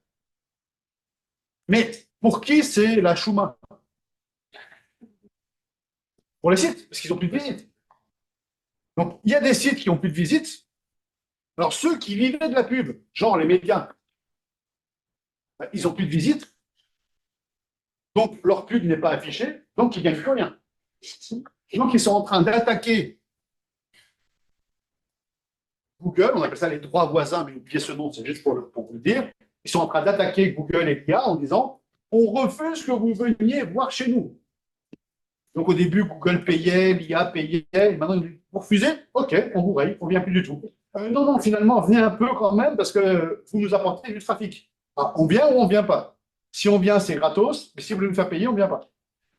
Mais pour qui c'est la chouma? Pour les sites, parce qu'ils n'ont plus de visites. Donc il y a des sites qui n'ont plus de visites. Alors ceux qui vivaient de la pub, genre les médias, ils n'ont plus de visites. Donc leur pub n'est pas affichée, donc ils ne gagnent plus rien. Donc ils sont en train d'attaquer Google, on appelle ça les droits voisins, mais oubliez ce nom, c'est juste pour vous le dire. Ils sont en train d'attaquer Google et l'IA en disant on refuse que vous veniez voir chez nous. Donc au début, Google payait, l'IA payait, et maintenant vous refusez, ok, on vous raye, on ne vient plus du tout. Non, finalement, venez un peu quand même parce que vous nous apportez du trafic. Ah, on vient ou on ne vient pas? Si on vient, c'est gratos, mais si vous voulez nous faire payer, on ne vient pas.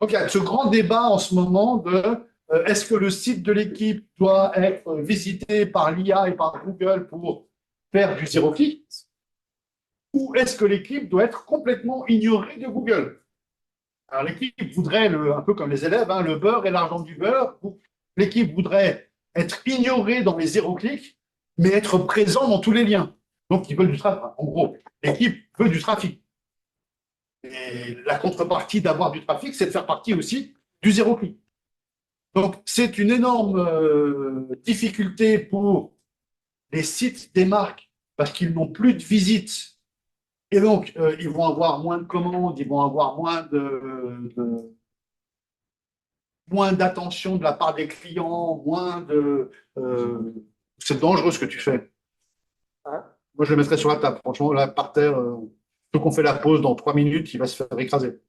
Donc il y a ce grand débat en ce moment de est-ce que le site de l'équipe doit être visité par l'IA et par Google pour faire du zéro clic, ou est-ce que l'équipe doit être complètement ignorée de Google? Alors l'équipe voudrait, un peu comme les élèves, hein, le beurre et l'argent du beurre. L'équipe voudrait être ignorée dans les zéro clics, mais être présent dans tous les liens. Donc ils veulent du trafic. En gros, l'équipe veut du trafic. Et la contrepartie d'avoir du trafic, c'est de faire partie aussi du zéro clic. Donc, c'est une énorme difficulté pour les sites des marques parce qu'ils n'ont plus de visites. Et donc, ils vont avoir moins de commandes, ils vont avoir moins d'attention de la part des clients, c'est dangereux ce que tu fais. Moi, je le mettrais sur la table. Franchement, là, par terre, ceux qu'on fait la pause dans 3 minutes, il va se faire écraser.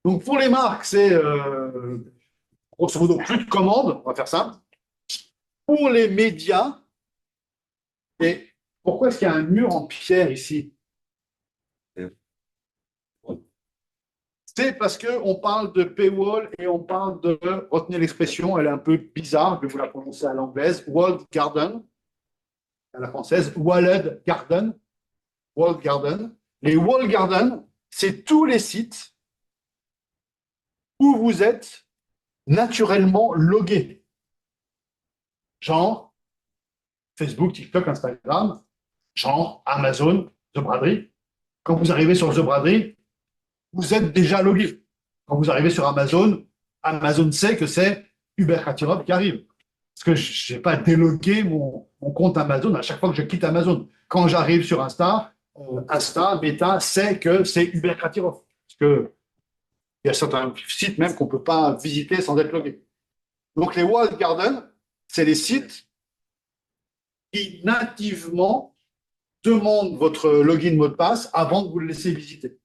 Donc, pour les marques, c'est grosso modo plus de commandes, on va faire ça. Pour les médias, et pourquoi est-ce qu'il y a un mur en pierre ici? C'est parce qu'on parle de paywall et on parle de, retenez l'expression, elle est un peu bizarre, je vais vous la prononcer à l'anglaise, walled garden, à la française, walled garden, walled garden. Les walled garden, c'est tous les sites où vous êtes naturellement logué. Genre Facebook, TikTok, Instagram, genre Amazon, The Braderie. Quand vous arrivez sur The Braderie, vous êtes déjà logué. Quand vous arrivez sur Amazon, Amazon sait que c'est Hubert Khatirov qui arrive. Parce que je n'ai pas délogué mon compte Amazon à chaque fois que je quitte Amazon. Quand j'arrive sur Insta, Meta sait que c'est Hubert Khatirov. Parce que il y a certains sites même qu'on ne peut pas visiter sans être logué. Donc les walled gardens, c'est les sites qui nativement demandent votre login mot de passe avant de vous le laisser visiter.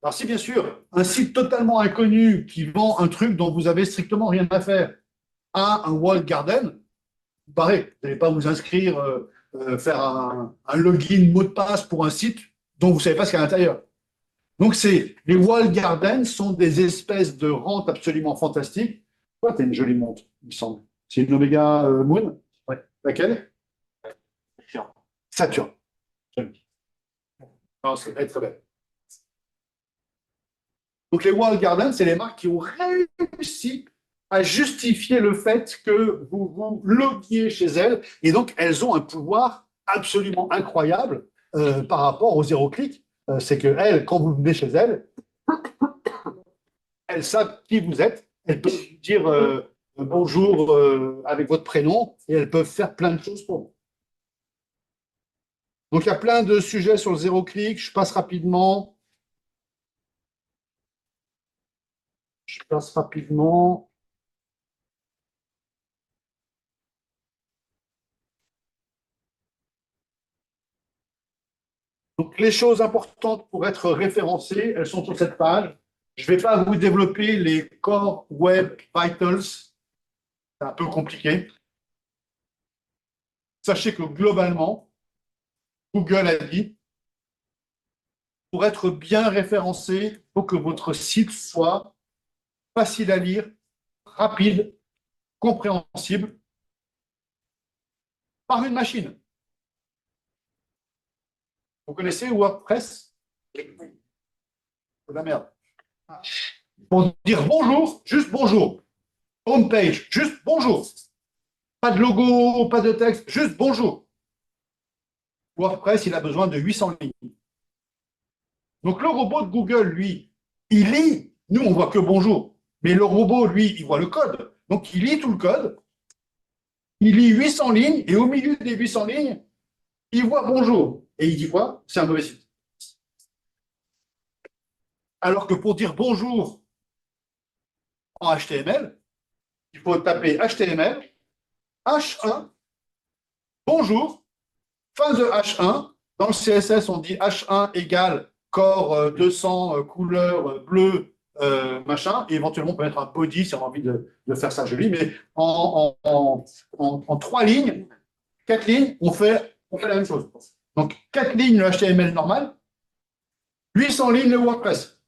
Alors si bien sûr, un site totalement inconnu qui vend un truc dont vous avez strictement rien à faire a un walled garden, pareil, vous n'allez pas vous inscrire, faire un login mot de passe pour un site dont vous ne savez pas ce qu'il y a à l'intérieur. Donc les walled gardens sont des espèces de rentes absolument fantastiques. Toi, tu as une jolie montre, il me semble. C'est une Omega Moon? Ouais. Laquelle? Saturne. Saturne. Non, c'est très belle. Donc les walled gardens, c'est les marques qui ont réussi à justifier le fait que vous vous loguiez chez elles, et donc elles ont un pouvoir absolument incroyable par rapport au zéro clic. C'est que elles, quand vous venez chez elles, elles savent qui vous êtes, elles peuvent vous dire bonjour avec votre prénom, et elles peuvent faire plein de choses pour vous. Donc il y a plein de sujets sur le zéro clic, je passe rapidement. passe rapidement. Donc, les choses importantes pour être référencées, elles sont sur cette page. Je ne vais pas vous développer les Core Web Vitals. C'est un peu compliqué. Sachez que globalement, Google a dit, pour être bien référencé, il faut que votre site soit facile à lire, rapide, compréhensible par une machine. Vous connaissez WordPress? C'est de la merde. Pour dire bonjour, juste bonjour. Homepage, juste bonjour. Pas de logo, pas de texte, juste bonjour. WordPress, il a besoin de 800 lignes. Donc le robot de Google, lui, il lit. Nous, on voit que bonjour. Mais le robot, lui, il voit le code. Donc il lit tout le code. Il lit 800 lignes et au milieu des 800 lignes, il voit bonjour. Et il dit quoi? C'est un mauvais site. Alors que pour dire bonjour en HTML, il faut taper HTML, H1, bonjour, fin de H1. Dans le CSS, on dit H1 égale core 200 couleur bleu, machin. Et éventuellement, on peut mettre un body si on a envie de faire ça joli. Mais en 3 lignes, 4 lignes, on fait la même chose. Donc, 4 lignes le HTML normal, 800 lignes le WordPress.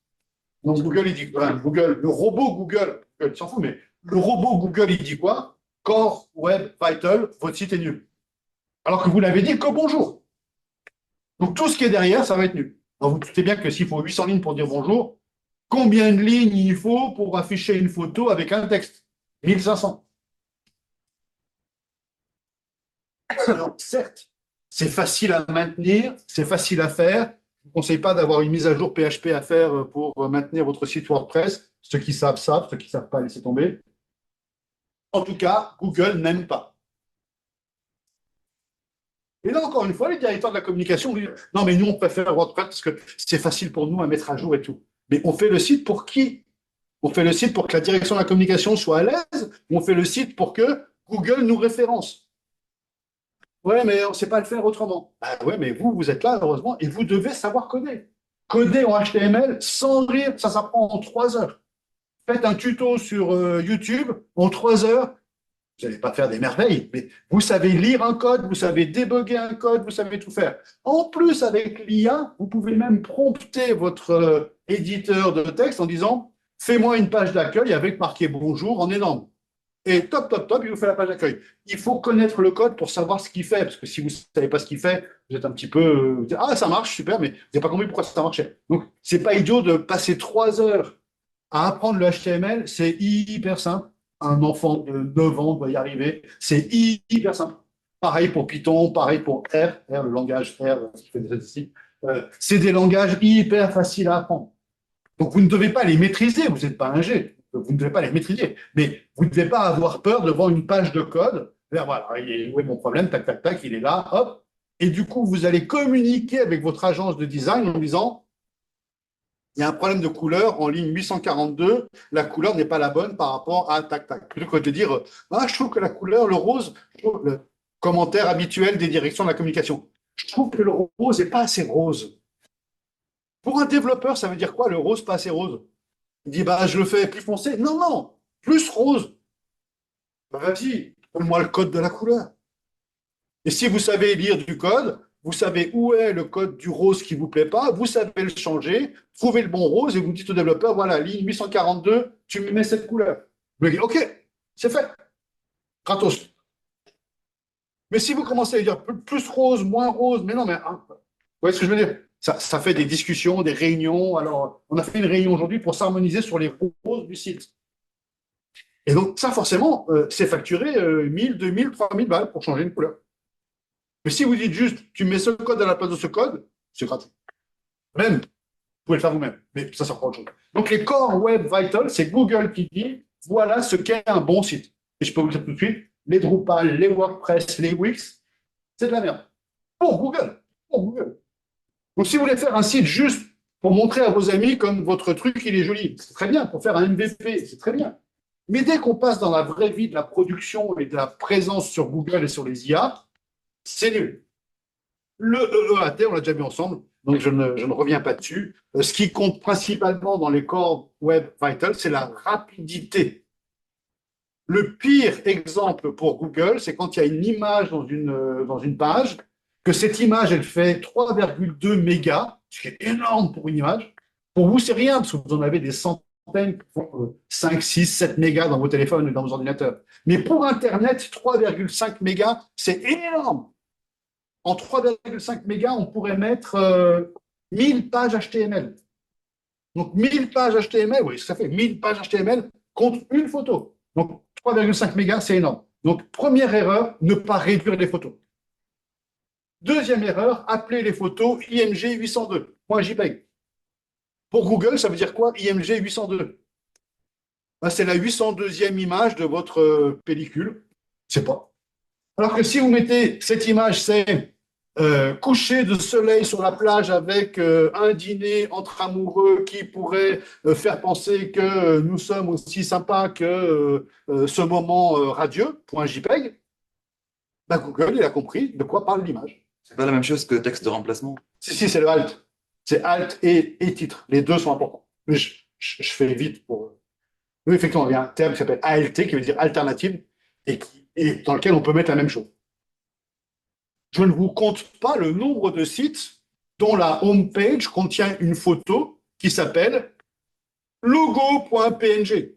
Donc, Google, il dit, Google, le robot Google, il s'en fout, mais le robot Google, il dit quoi? Core Web Vital, votre site est nul. Alors que vous l'avez dit que bonjour. Donc, tout ce qui est derrière, ça va être nul. Alors, vous doutez bien que s'il faut 800 lignes pour dire bonjour, combien de lignes il faut pour afficher une photo avec un texte? 1500. Alors, certes, c'est facile à maintenir, c'est facile à faire. Je ne vous conseille pas d'avoir une mise à jour PHP à faire pour maintenir votre site WordPress. Ceux qui savent, savent. Ceux qui ne savent pas, laissez tomber. En tout cas, Google n'aime pas. Et là, encore une fois, les directeurs de la communication disent « Non, mais nous, on préfère WordPress parce que c'est facile pour nous à mettre à jour et tout. » Mais on fait le site pour qui? On fait le site pour que la direction de la communication soit à l'aise? Ou on fait le site pour que Google nous référence? Ouais, mais on ne sait pas le faire autrement. Bah ouais, mais vous êtes là, heureusement, et vous devez savoir coder. Coder en HTML sans rire, ça s'apprend en 3 heures. Faites un tuto sur YouTube en 3 heures. Vous n'allez pas faire des merveilles, mais vous savez lire un code, vous savez débugger un code, vous savez tout faire. En plus, avec l'IA, vous pouvez même prompter votre éditeur de texte en disant « Fais-moi une page d'accueil avec marqué bonjour en énorme. » Et top, top, top, il vous fait la page d'accueil. Il faut connaître le code pour savoir ce qu'il fait, parce que si vous ne savez pas ce qu'il fait, vous êtes un petit peu... vous dites, ah, ça marche, super, mais vous n'avez pas compris pourquoi ça marchait. Donc, ce n'est pas idiot de passer 3 heures à apprendre le HTML, c'est hyper simple. Un enfant de 9 ans doit y arriver. C'est hyper simple. Pareil pour Python, pareil pour R, le langage R qui fait des statistiques. C'est des langages hyper faciles à apprendre. Donc, vous ne devez pas les maîtriser. Vous n'êtes pas ingé. Vous ne devez pas les maîtriser. Mais vous ne devez pas avoir peur devant une page de code. Voilà, où est mon problème? Tac, tac, tac, il est là, hop. Et du coup, vous allez communiquer avec votre agence de design en disant il y a un problème de couleur en ligne 842, la couleur n'est pas la bonne par rapport à tac tac. Plutôt que de dire ah, je trouve que la couleur, le rose, le commentaire habituel des directions de la communication, je trouve que le rose n'est pas assez rose. Pour un développeur, ça veut dire quoi le rose pas assez rose? Il dit bah je le fais plus foncé. Non, non, plus rose. Bah, vas-y, donne-moi le code de la couleur. Et si vous savez lire du code, vous savez où est le code du rose qui ne vous plaît pas, vous savez le changer, trouvez le bon rose et vous dites au développeur, voilà, ligne 842, tu me mets cette couleur. Vous dites, OK, c'est fait. Gratos. Mais si vous commencez à dire plus rose, moins rose, mais non, mais hein, vous voyez ce que je veux dire? Ça fait des discussions, des réunions. Alors, on a fait une réunion aujourd'hui pour s'harmoniser sur les roses du site. Et donc, ça, forcément, c'est facturé 1000, 2000, 3000 balles pour changer une couleur. Mais si vous dites juste, tu mets ce code à la place de ce code, c'est gratuit. Même, vous pouvez le faire vous-même, mais ça prend autre chose. Donc, les Core Web Vitals, c'est Google qui dit, voilà ce qu'est un bon site. Et je peux vous le dire tout de suite, les Drupal, les WordPress, les Wix, c'est de la merde. Pour Google. Pour Google. Donc, si vous voulez faire un site juste pour montrer à vos amis comme votre truc, il est joli. C'est très bien, pour faire un MVP, c'est très bien. Mais dès qu'on passe dans la vraie vie de la production et de la présence sur Google et sur les IA, c'est nul. Le EEAT, on l'a déjà vu ensemble, donc je ne reviens pas dessus. Ce qui compte principalement dans les Core Web Vitals, c'est la rapidité. Le pire exemple pour Google, c'est quand il y a une image dans une page, que cette image, elle fait 3,2 mégas, ce qui est énorme pour une image. Pour vous, c'est rien, parce que vous en avez des centaines, 5, 6, 7 mégas dans vos téléphones et dans vos ordinateurs. Mais pour Internet, 3,5 mégas, c'est énorme. En 3,5 mégas, on pourrait mettre 1000 pages HTML. Donc 1000 pages HTML, oui, ça fait 1000 pages HTML contre une photo. Donc 3,5 mégas, c'est énorme. Donc première erreur, ne pas réduire les photos. Deuxième erreur, appeler les photos IMG 802.jpg. Pour Google, ça veut dire quoi IMG 802? Ben, c'est la 802e image de votre pellicule. C'est pas. Alors que si vous mettez cette image, c'est coucher de soleil sur la plage avec un dîner entre amoureux qui pourrait faire penser que nous sommes aussi sympas que ce moment radieux, .jpeg, ben Google, il a compris de quoi parle l'image. C'est pas la même chose que texte de remplacement. Si, c'est le alt. C'est alt et titre. Les deux sont importants. Mais je fais vite pour... Oui, effectivement, il y a un terme qui s'appelle ALT, qui veut dire alternative, et dans lequel on peut mettre la même chose. Je ne vous compte pas le nombre de sites dont la home page contient une photo qui s'appelle logo.png.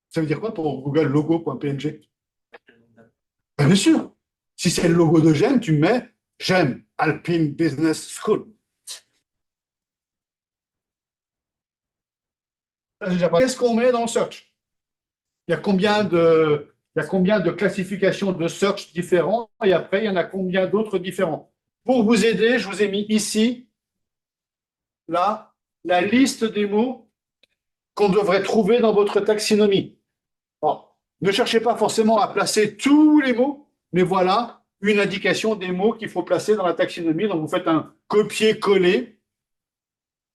Ça veut dire quoi pour Google logo.png? Bien sûr. Si c'est le logo de GEM, tu mets GEM, Alpine Business School. Qu'est-ce qu'on met dans le search? Il y a combien de classifications de search différents et après, il y en a combien d'autres différents? Pour vous aider, je vous ai mis ici là, la liste des mots qu'on devrait trouver dans votre taxinomie. Bon, ne cherchez pas forcément à placer tous les mots, mais voilà une indication des mots qu'il faut placer dans la taxinomie. Donc, vous faites un copier-coller.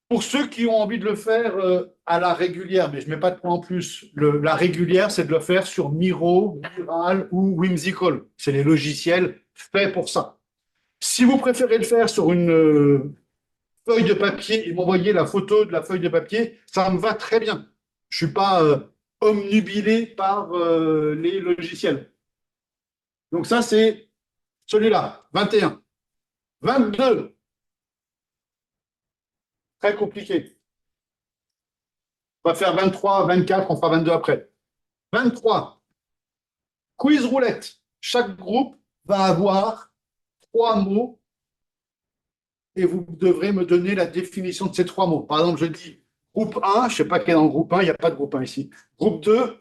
Pour ceux qui ont envie de le faire à la régulière, mais je ne mets pas de point en plus, la régulière, c'est de le faire sur Miro, Mural ou Whimsical. C'est les logiciels faits pour ça. Si vous préférez le faire sur une feuille de papier et m'envoyer la photo de la feuille de papier, ça me va très bien. Je ne suis pas omnubilé par les logiciels. Donc ça, c'est celui-là, 21. 22. Très compliqué. On va faire 23, 24, on fera 22 après. 23. Quiz roulette. Chaque groupe va avoir 3 mots et vous devrez me donner la définition de ces 3 mots. Par exemple, je dis groupe 1, je ne sais pas quel est dans le groupe 1, il n'y a pas de groupe 1 ici. Groupe 2,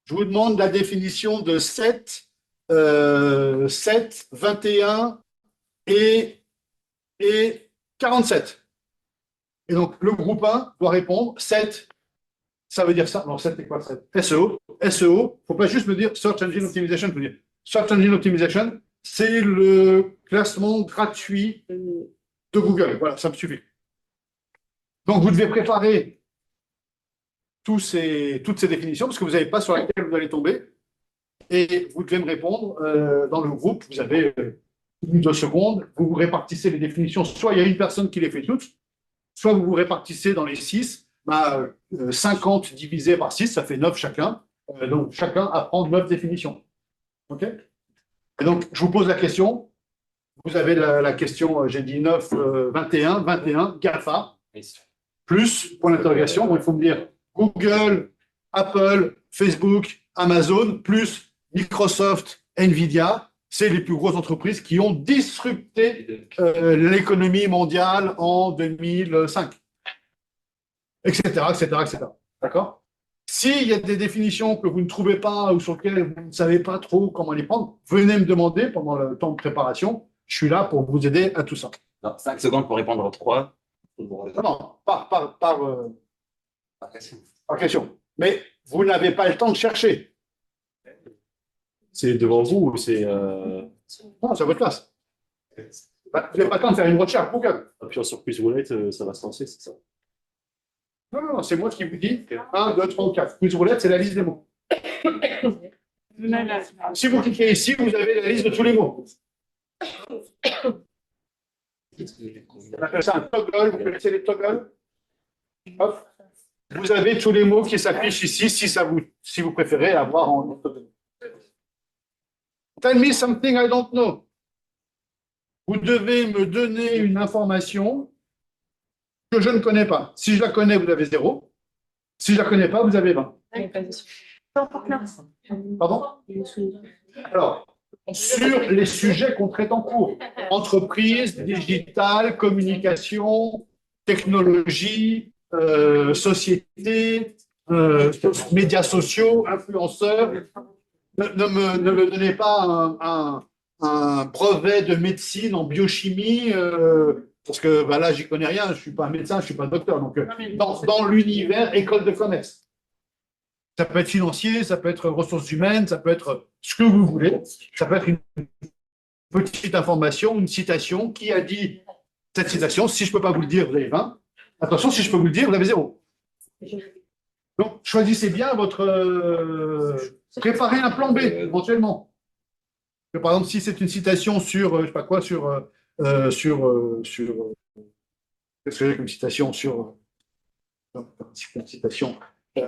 je vous demande la définition de 7, 21 et 47. Et donc, le groupe 1 doit répondre 7. Ça veut dire ça. Non, 7, c'est quoi 7? SEO. SEO. Il ne faut pas juste me dire Search Engine Optimization. Je veux dire Search Engine Optimization, c'est le classement gratuit de Google. Voilà, ça me suffit. Donc, vous devez préparer toutes ces définitions parce que vous n'avez pas sur laquelle vous allez tomber. Et vous devez me répondre dans le groupe. Vous avez 2 secondes. Vous vous répartissez les définitions. Soit il y a une personne qui les fait toutes, soit vous vous répartissez dans les 6, 50 divisé par 6, ça fait 9 chacun. Donc, chacun apprend 9 définitions. OK? Et donc, je vous pose la question. Vous avez la question, j'ai dit 9, 21, GAFA, plus, point d'interrogation. Donc, il faut me dire Google, Apple, Facebook, Amazon, plus Microsoft, Nvidia. C'est les plus grosses entreprises qui ont disrupté l'économie mondiale en 2005, etc., etc., etc. D'accord? S'il y a des définitions que vous ne trouvez pas ou sur lesquelles vous ne savez pas trop comment les prendre, venez me demander pendant le temps de préparation. Je suis là pour vous aider à tout ça. Non, 5 secondes pour répondre aux 3. Non, par question. Mais vous n'avez pas le temps de chercher. C'est devant vous ou c'est. Non, c'est à votre place. Bah, vous n'avez pas le temps de faire une recherche Google. Appuie sur Quizroulette, ça va se lancer, c'est ça. Non, non, c'est moi qui vous dis 1, 2, 3 ou 4. Quiz roulette, c'est la liste des mots. Si vous cliquez ici, vous avez la liste de tous les mots. On appelle ça un toggle. Vous connaissez les toggles? Hop. Vous avez tous les mots qui s'affichent ici si vous préférez avoir en toggle. Tell me something I don't know. Vous devez me donner une information que je ne connais pas. Si je la connais, vous avez 0. Si je la connais pas, vous avez 20. Pardon? Alors, sur les sujets qu'on traite en cours, entreprise, digital, communication, technologie, société, médias sociaux, influenceurs, ne me donnez pas un brevet de médecine en biochimie, parce que bah là, j'y connais rien, je ne suis pas un médecin, je ne suis pas un docteur. Donc, dans l'univers école de commerce. Ça peut être financier, ça peut être ressources humaines, ça peut être ce que vous voulez. Ça peut être une petite information, une citation. Qui a dit cette citation? Si je ne peux pas vous le dire, vous avez 20. Attention, si je peux vous le dire, vous avez 0. Donc, choisissez bien votre... préparez un plan B, éventuellement. Par exemple, si c'est une citation sur, je ne sais pas quoi, qu'est-ce que j'ai comme citation sur... Une citation.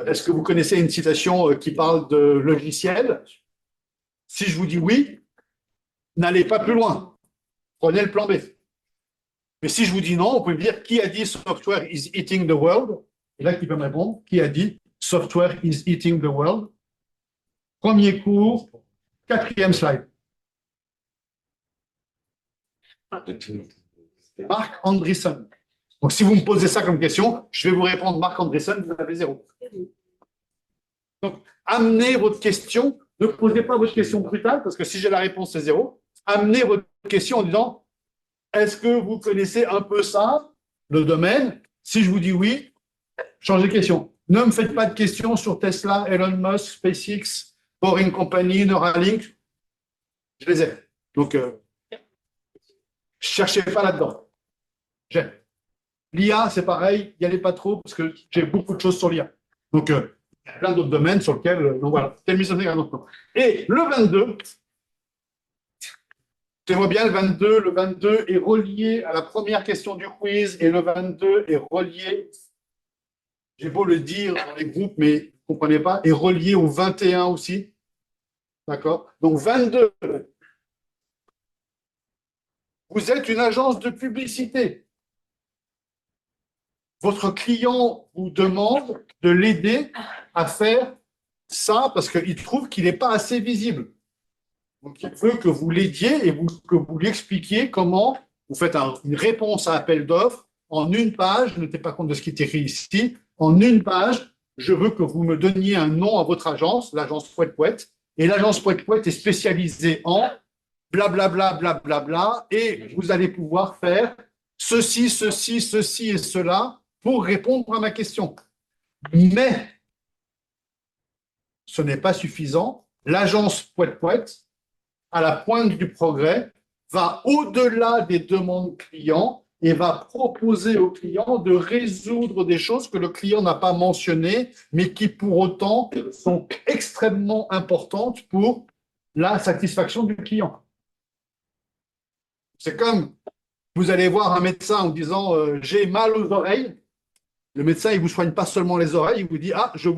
Est-ce que vous connaissez une citation qui parle de logiciel? Si je vous dis oui, n'allez pas plus loin. Prenez le plan B. Mais si je vous dis non, vous pouvez me dire qui a dit software is eating the world? Et là, qui peut me répondre? Qui a dit software is eating the world? Premier cours, 4e slide. Marc Andreessen. Donc, si vous me posez ça comme question, je vais vous répondre Marc Andreessen, vous avez 0. Donc, amenez votre question. Ne posez pas votre question brutale, parce que si j'ai la réponse, c'est 0. Amenez votre question en disant, est-ce que vous connaissez un peu ça, le domaine? Si je vous dis oui, changez de question. Ne me faites pas de questions sur Tesla, Elon Musk, SpaceX, Boring Company, Neuralink. Je les ai. Donc, cherchez pas là-dedans. J'aime. L'IA, c'est pareil, n'y allez pas trop parce que j'ai beaucoup de choses sur l'IA. Donc, il y a plein d'autres domaines sur lesquels. Donc voilà, et le 22, tenez-moi bien, le 22 est relié à la première question du quiz et le 22 est relié, j'ai beau le dire dans les groupes, mais vous ne comprenez pas, est relié au 21 aussi. D'accord? Donc 22, vous êtes une agence de publicité. Votre client vous demande de l'aider à faire ça parce qu'il trouve qu'il n'est pas assez visible. Donc, il veut que vous l'aidiez et que vous lui expliquiez comment vous faites une réponse à appel d'offres en une page. Ne tenez pas compte de ce qui est écrit ici. En une page, je veux que vous me donniez un nom à votre agence, l'agence Pouet Pouet. Et l'agence Pouet Pouet est spécialisée en blablabla, blablabla, et vous allez pouvoir faire ceci, ceci, ceci et cela pour répondre à ma question. Mais ce n'est pas suffisant. L'agence Pouet Pouet, à la pointe du progrès, va au-delà des demandes clients et va proposer au client de résoudre des choses que le client n'a pas mentionnées, mais qui pour autant sont extrêmement importantes pour la satisfaction du client. C'est comme vous allez voir un médecin en disant j'ai mal aux oreilles. Le médecin, il ne vous soigne pas seulement les oreilles, il vous dit ah, je vois